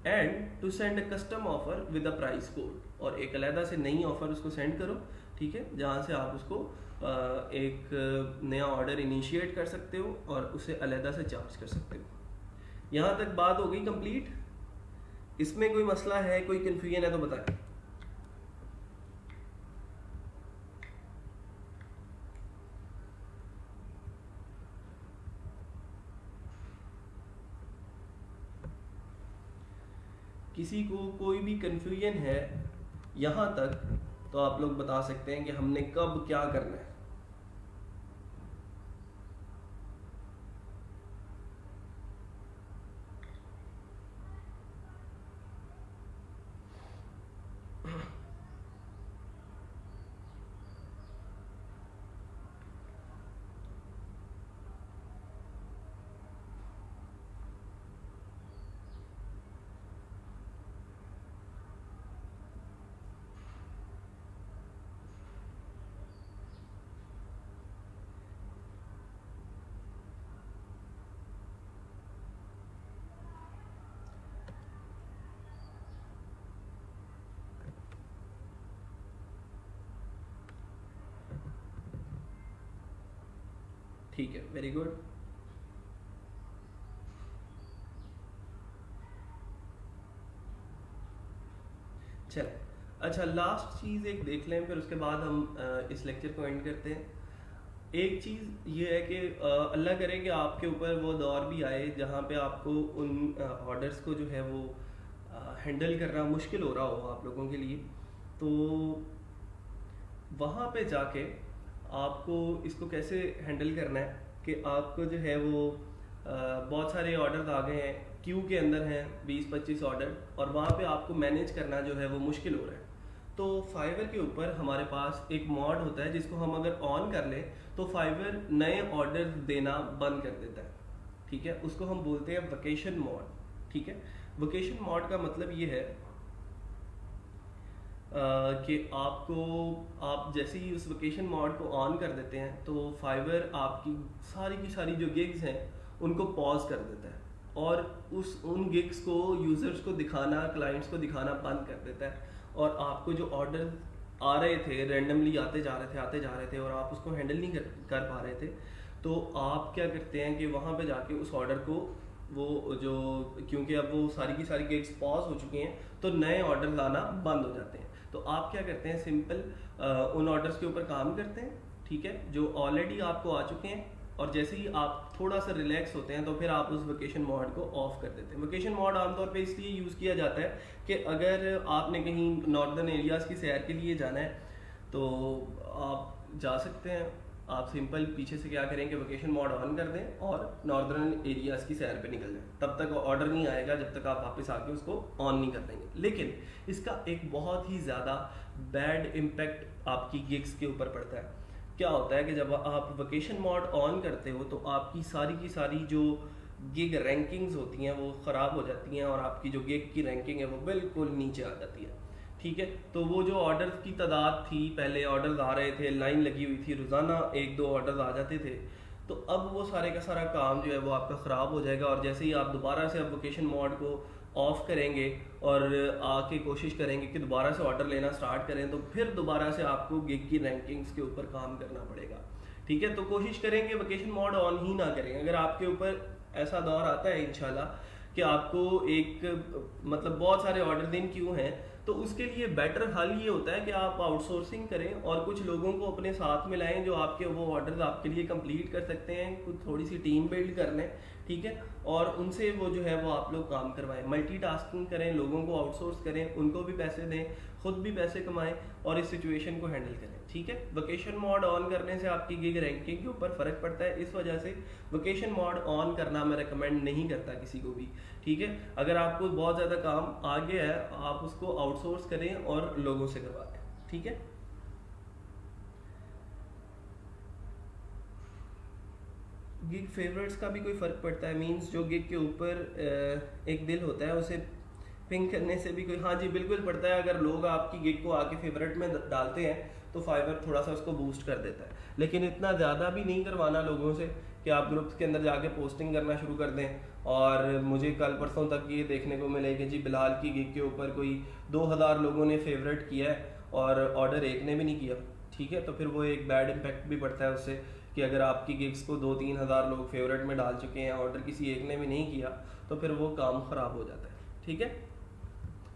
and to send a custom offer with a price code, और एक अलहदा से नई ऑफर उसको सेंड करो, ठीक है, जहाँ से आप उसको एक नया ऑर्डर इनिशिएट कर सकते हो और उसे अलहदा से चार्ज कर सकते हो। यहाँ तक बात हो गई कंप्लीट। इसमें कोई मसला है, कोई कंफ्यूजन है तो बताएं। किसी को कोई भी कंफ्यूजन है यहाँ तक तो आप लोग बता सकते हैं कि हमने कब क्या करना है। ठीक है, वेरी गुड। चल, अच्छा लास्ट चीज़ एक देख लें, फिर उसके बाद हम इस लेक्चर को एंड करते हैं। एक चीज़ ये है कि अल्लाह करे कि आपके ऊपर वो दौर भी आए जहाँ पे आपको उन ऑर्डर्स को जो है वो हैंडल करना मुश्किल हो रहा हो आप लोगों के लिए, तो वहाँ पे जाके आपको इसको कैसे हैंडल करना है कि आपको जो है वो बहुत सारे ऑर्डर आ गए हैं, क्यू के अंदर हैं 20-25 ऑर्डर, और वहाँ पे आपको मैनेज करना जो है वो मुश्किल हो रहा है। तो फाइवर के ऊपर हमारे पास एक मॉड होता है जिसको हम अगर ऑन कर लें तो फाइवर नए ऑर्डर देना बंद कर देता है, ठीक है। उसको हम बोलते हैं वेकेशन मॉड, ठीक है। वेकेशन मॉड का मतलब ये है कि आपको, आप जैसे ही उस वेकेशन मोड को ऑन कर देते हैं तो फाइवर आपकी सारी की सारी जो गिग्स हैं उनको पॉज कर देता है, और उन गिग्स को यूज़र्स को दिखाना, क्लाइंट्स को दिखाना बंद कर देता है, और आपको जो ऑर्डर आ रहे थे रैंडमली आते जा रहे थे और आप उसको हैंडल नहीं कर पा रहे थे, तो आप क्या करते हैं कि वहाँ पे जाके उस ऑर्डर को वो जो, क्योंकि अब वो सारी की सारी गिग्स पॉज हो चुकी हैं तो नए ऑर्डर आना बंद हो जाते हैं। तो आप क्या करते हैं, सिंपल उन ऑर्डर्स के ऊपर काम करते हैं, ठीक है, जो ऑलरेडी आपको आ चुके हैं, और जैसे ही आप थोड़ा सा रिलैक्स होते हैं तो फिर आप उस वेकेशन मोड को ऑफ कर देते हैं। वेकेशन मोड आमतौर पे इसलिए यूज़ किया जाता है कि अगर आपने कहीं नॉर्दर्न एरियाज़ की सैर के लिए जाना है तो आप जा सकते हैं। आप सिंपल पीछे से क्या करें कि वेकेशन मोड ऑन कर दें और नॉर्दर्न एरियाज़ की सैर पे निकल जाएं। तब तक ऑर्डर नहीं आएगा जब तक आप वापस आके उसको ऑन नहीं कर देंगे। लेकिन इसका एक बहुत ही ज़्यादा बैड इम्पैक्ट आपकी गिग्स के ऊपर पड़ता है। क्या होता है कि जब आप वेकेशन मोड ऑन करते हो तो आपकी सारी की सारी जो गिग रैंकिंग्स होती हैं वो ख़राब हो जाती हैं, और आपकी जो गिग की रैंकिंग है वो बिल्कुल नीचे आ जाती है, ठीक है। तो वो जो ऑर्डर्स की तादाद थी, पहले ऑर्डर्स आ रहे थे, लाइन लगी हुई थी, रोज़ाना 1-2 ऑर्डर्स आ जाते थे, तो अब वो सारे का सारा काम जो है वो आपका ख़राब हो जाएगा। और जैसे ही आप दोबारा से अब वेकेशन मोड को ऑफ करेंगे और आके कोशिश करेंगे कि दोबारा से ऑर्डर लेना स्टार्ट करें, तो फिर दोबारा से आपको गिग की रैंकिंग्स के ऊपर काम करना पड़ेगा, ठीक है। तो कोशिश करेंगे वेकेशन मोड ऑन ही ना करें। अगर आपके ऊपर ऐसा दौर आता है इंशाल्लाह कि आपको एक मतलब बहुत सारे ऑर्डर दिन क्यों हैं, तो उसके लिए बेटर हल ये होता है कि आप आउटसोर्सिंग करें और कुछ लोगों को अपने साथ में लाएं जो आपके वो ऑर्डर्स आपके लिए कंप्लीट कर सकते हैं। कुछ थोड़ी सी टीम बिल्ड कर लें, ठीक है, और उनसे वो जो है वो आप लोग काम करवाएं। मल्टीटास्किंग करें, लोगों को आउटसोर्स करें, उनको भी पैसे दें, खुद भी पैसे कमाएं और इस सिचुएशन को हैंडल करें, ठीक है। वेकेशन मोड ऑन करने से आपकी गिग रैंकिंग के ऊपर फ़र्क पड़ता है, इस वजह से वेकेशन मोड ऑन करना मैं रेकमेंड नहीं करता किसी को भी, ठीक है। अगर आपको बहुत ज़्यादा काम आ गया है आप उसको आउटसोर्स करें और लोगों से करवाएं, ठीक है। गिग फेवरेट्स का भी कोई फ़र्क पड़ता है, मींस जो गिग के ऊपर एक दिल होता है उसे पिंग करने से भी कोई, हाँ जी बिल्कुल पड़ता है। अगर लोग आपकी गिग को आके फेवरेट में डालते हैं तो फाइवर थोड़ा सा उसको बूस्ट कर देता है, लेकिन इतना ज़्यादा भी नहीं करवाना लोगों से कि आप ग्रुप्स के अंदर जाके पोस्टिंग करना शुरू कर दें और मुझे कल परसों तक ये देखने को मिले कि जी बिलाल की गिग के ऊपर कोई 2000 लोगों ने फेवरेट किया है और ऑर्डर एक ने भी नहीं किया। ठीक है, तो फिर वो एक बैड इम्पैक्ट भी पड़ता है उससे कि अगर आपकी गिग्स को 2-3 हज़ार लोग फेवरेट में डाल चुके हैं, ऑर्डर किसी एक ने भी नहीं किया, तो फिर वो काम ख़राब हो जाता है। ठीक है,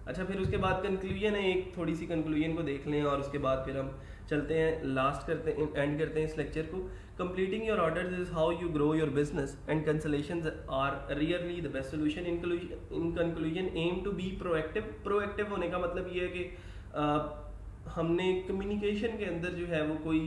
अच्छा फिर उसके बाद कंक्लूजन है, एक थोड़ी सी कंक्लूजन को देख लें और उसके बाद फिर हम चलते हैं, लास्ट करते हैं, एंड करते हैं इस लेक्चर को। Completing your orders is how you grow your business and cancellations are rarely the best solution. In conclusion aim to be proactive. Proactive होने का मतलब ये है कि हमने कम्युनिकेशन के अंदर जो है वो कोई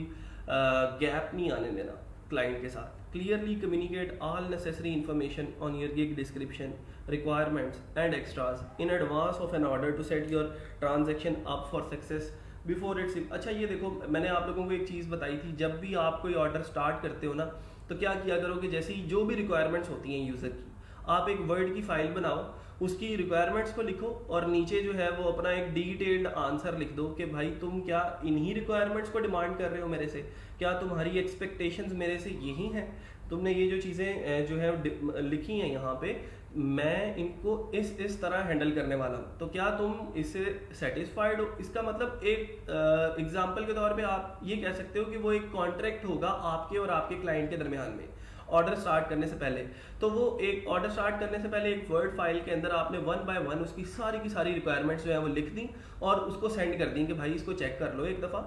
गैप नहीं आने देना क्लाइंट के साथ। Clearly communicate all necessary information on your gig description, requirements and extras in advance of an order to set your transaction up for success before it's। अच्छा ये देखो, मैंने आप लोगों को एक चीज़ बताई थी, जब भी आप कोई ऑर्डर स्टार्ट करते हो ना तो क्या किया करो कि जैसे ही जो भी रिक्वायरमेंट्स होती हैं यूज़र की, आप एक वर्ड की फाइल बनाओ, उसकी रिक्वायरमेंट्स को लिखो और नीचे जो है वो अपना एक डिटेल्ड आंसर लिख दो कि भाई तुम क्या इन्हीं रिक्वायरमेंट्स को डिमांड कर रहे हो मेरे से, क्या तुम्हारी एक्सपेक्टेशंस मेरे से यही हैं, तुमने ये जो चीज़ें जो है लिखी हैं यहाँ पे, मैं इनको इस तरह हैंडल करने वाला हूँ, तो क्या तुम इससे सेटिस्फाइड हो। इसका मतलब एक एग्जांपल के तौर पे आप ये कह सकते हो कि वो एक कॉन्ट्रैक्ट होगा आपके और आपके क्लाइंट के दरमियान में ऑर्डर स्टार्ट करने से पहले। तो वो एक ऑर्डर स्टार्ट करने से पहले एक वर्ड फाइल के अंदर आपने 1 बाय 1 उसकी सारी की सारी रिक्वायरमेंट्स जो है वो लिख दी और उसको सेंड कर दी कि भाई इसको चेक कर लो एक दफ़ा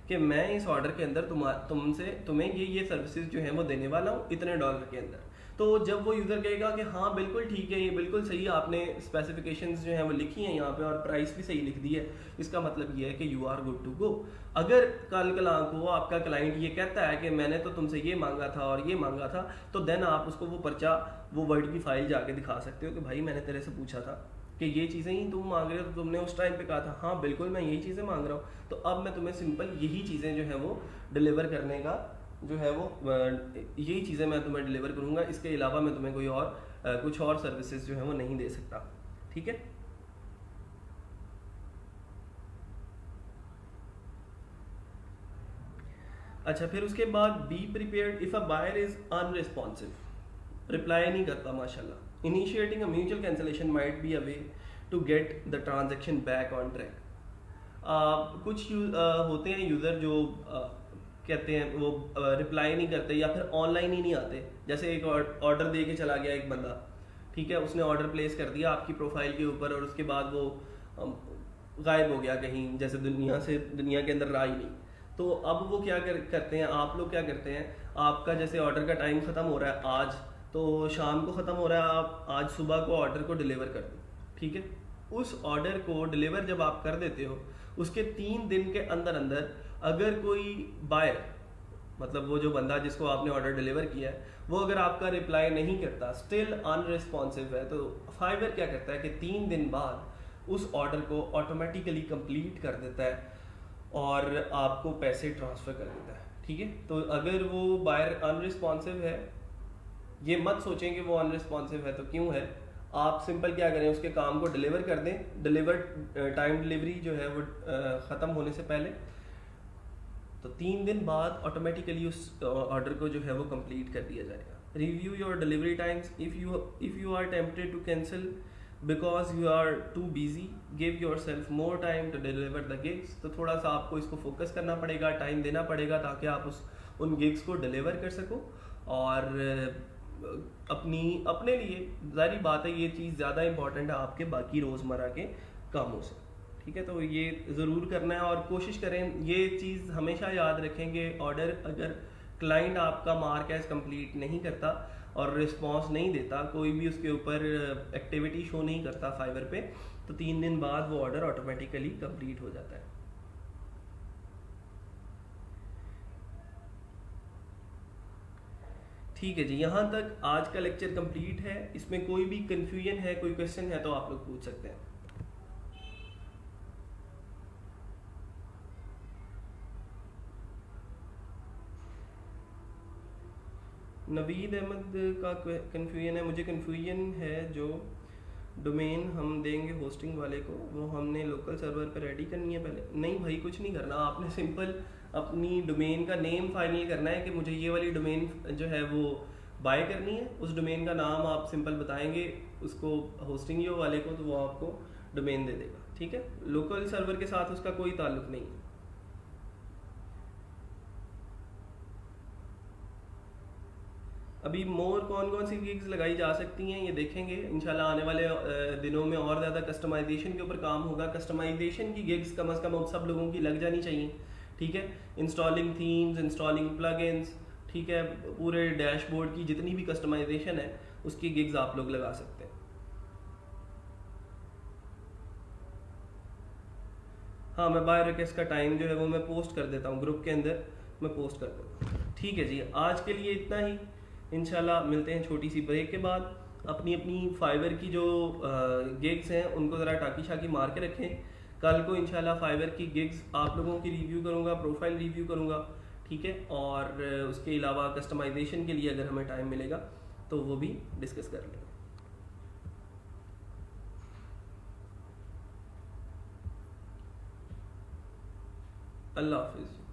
कि मैं इस ऑर्डर के अंदर तुम्हें ये सर्विसेज जो है वो देने वाला हूँ इतने डॉलर के अंदर। तो जब वो यूज़र कहेगा कि हाँ बिल्कुल ठीक है, ये बिल्कुल सही, आपने स्पेसिफिकेशंस जो हैं वो लिखी हैं यहाँ पे और प्राइस भी सही लिख दी है, इसका मतलब ये है कि you are good to go. अगर कल कलां को आपका क्लाइंट ये कहता है कि मैंने तो तुमसे ये मांगा था और ये मांगा था, तो देन आप उसको वो पर्चा, वो वर्ड की फाइल जाके दिखा सकते हो कि भाई मैंने तेरे से पूछा था कि ये चीज़ें ही तुम मांग रहे हो, तो तुमने उस टाइम पे कहा था हाँ बिल्कुल मैं यही चीज़ें मांग रहा हूँ, तो अब मैं तुम्हें सिंपल यही चीज़ें जो है वो डिलीवर करने का जो है वो यही चीज़ें मैं तुम्हें डिलीवर करूँगा, इसके अलावा मैं तुम्हें कोई और कुछ और सर्विसेज जो है वो नहीं दे सकता। ठीक है, अच्छा फिर उसके बाद be prepared if a buyer is unresponsive, reply नहीं करता माशाल्लाह, initiating a mutual cancellation might be a way to get the transaction back on track. कुछ होते हैं यूज़र जो कहते हैं वो रिप्लाई नहीं करते या फिर ऑनलाइन ही नहीं आते। जैसे एक ऑर्डर दे के चला गया एक बंदा, ठीक है, उसने ऑर्डर प्लेस कर दिया आपकी प्रोफाइल के ऊपर और उसके बाद वो गायब हो गया कहीं, जैसे दुनिया के अंदर रहा ही नहीं। तो अब वो क्या करते हैं, आप लोग क्या करते हैं, आपका जैसे ऑर्डर का टाइम ख़त्म हो रहा है आज, तो शाम को ख़त्म हो रहा है, आप आज सुबह को ऑर्डर को डिलीवर कर दो। ठीक है, उस ऑर्डर को डिलीवर जब आप कर देते हो, उसके 3 दिन के अंदर अंदर अगर कोई बायर, मतलब वो जो बंदा जिसको आपने ऑर्डर डिलीवर किया है, वो अगर आपका रिप्लाई नहीं करता, स्टिल अनरिस्पॉन्सिव है, तो फाइवर क्या करता है कि 3 दिन बाद उस ऑर्डर को ऑटोमेटिकली कंप्लीट कर देता है और आपको पैसे ट्रांसफ़र कर देता है। ठीक है, तो अगर वो बायर अनरिस्पॉन्सिव है, ये मत सोचें कि वो अनरिस्पॉन्सिव है तो क्यों है, आप सिंपल क्या करें, उसके काम को डिलीवर कर दें, टाइम डिलीवरी जो है वो ख़त्म होने से पहले, तो 3 दिन बाद ऑटोमेटिकली उस ऑर्डर को जो है वो कंप्लीट कर दिया जाएगा। Review your delivery times, if you are tempted to cancel because you are too busy, give yourself more time to deliver the gigs. तो थोड़ा सा आपको इसको फोकस करना पड़ेगा, टाइम देना पड़ेगा ताकि आप उन गिग्स को डिलीवर कर सको और अपने लिए, ज़ाहिर बात है ये चीज़ ज़्यादा इंपॉर्टेंट है आपके बाकी रोज़मर्रा के कामों से। ठीक है, तो ये ज़रूर करना है और कोशिश करें, ये चीज़ हमेशा याद रखेंगे, ऑर्डर अगर क्लाइंट आपका मार्क एज कंप्लीट नहीं करता और रिस्पॉन्स नहीं देता, कोई भी उसके ऊपर एक्टिविटी शो नहीं करता फाइवर पे, तो 3 दिन बाद वो ऑर्डर ऑटोमेटिकली कंप्लीट हो जाता है। ठीक है जी, यहाँ तक आज का लेक्चर कंप्लीट है। इसमें कोई भी कंफ्यूजन है, कोई क्वेश्चन है तो आप लोग पूछ सकते हैं। नवीद अहमद का कन्फ्यूजन है, मुझे कन्फ्यूजन है जो डोमेन हम देंगे होस्टिंग वाले को, वो हमने लोकल सर्वर पे रेडी करनी है पहले। नहीं भाई कुछ नहीं करना, आपने सिंपल अपनी डोमेन का नेम फाइनल करना है कि मुझे ये वाली डोमेन जो है वो बाय करनी है। उस डोमेन का नाम आप सिंपल बताएंगे उसको होस्टिंग यो वाले को, तो वो आपको डोमेन दे देगा। ठीक है, लोकल सर्वर के साथ उसका कोई ताल्लुक नहीं है। अभी मोर कौन कौन सी गिग्स लगाई जा सकती हैं ये देखेंगे इंशाल्लाह। आने वाले दिनों में और ज़्यादा कस्टमाइजेशन के ऊपर काम होगा। कस्टमाइजेशन की गिग्स कम अज़ कम सब लोगों की लग जानी चाहिए। ठीक है, इंस्टॉलिंग थीम्स, इंस्टॉलिंग प्लगइन्स, ठीक है, पूरे डैशबोर्ड की जितनी भी कस्टमाइजेशन है उसकी गिग्स आप लोग लगा सकते हैं। हाँ, मैं बाय रिक्वेस्ट का टाइम जो है वो मैं पोस्ट कर देता हूँ ग्रुप के अंदर, मैं पोस्ट कर देता हूँ। ठीक है जी, आज के लिए इतना ही। इंशाल्लाह मिलते हैं छोटी सी ब्रेक के बाद। अपनी अपनी फाइबर की जो गिग्स हैं उनको ज़रा टाकी शाकी मार के रखें। कल को इंशाल्लाह फाइबर की गिग्स आप लोगों की रिव्यू करूँगा, प्रोफाइल रिव्यू करूँगा। ठीक है, और उसके अलावा कस्टमाइजेशन के लिए अगर हमें टाइम मिलेगा तो वो भी डिस्कस कर लेंगे। अल्लाह हाफिज़।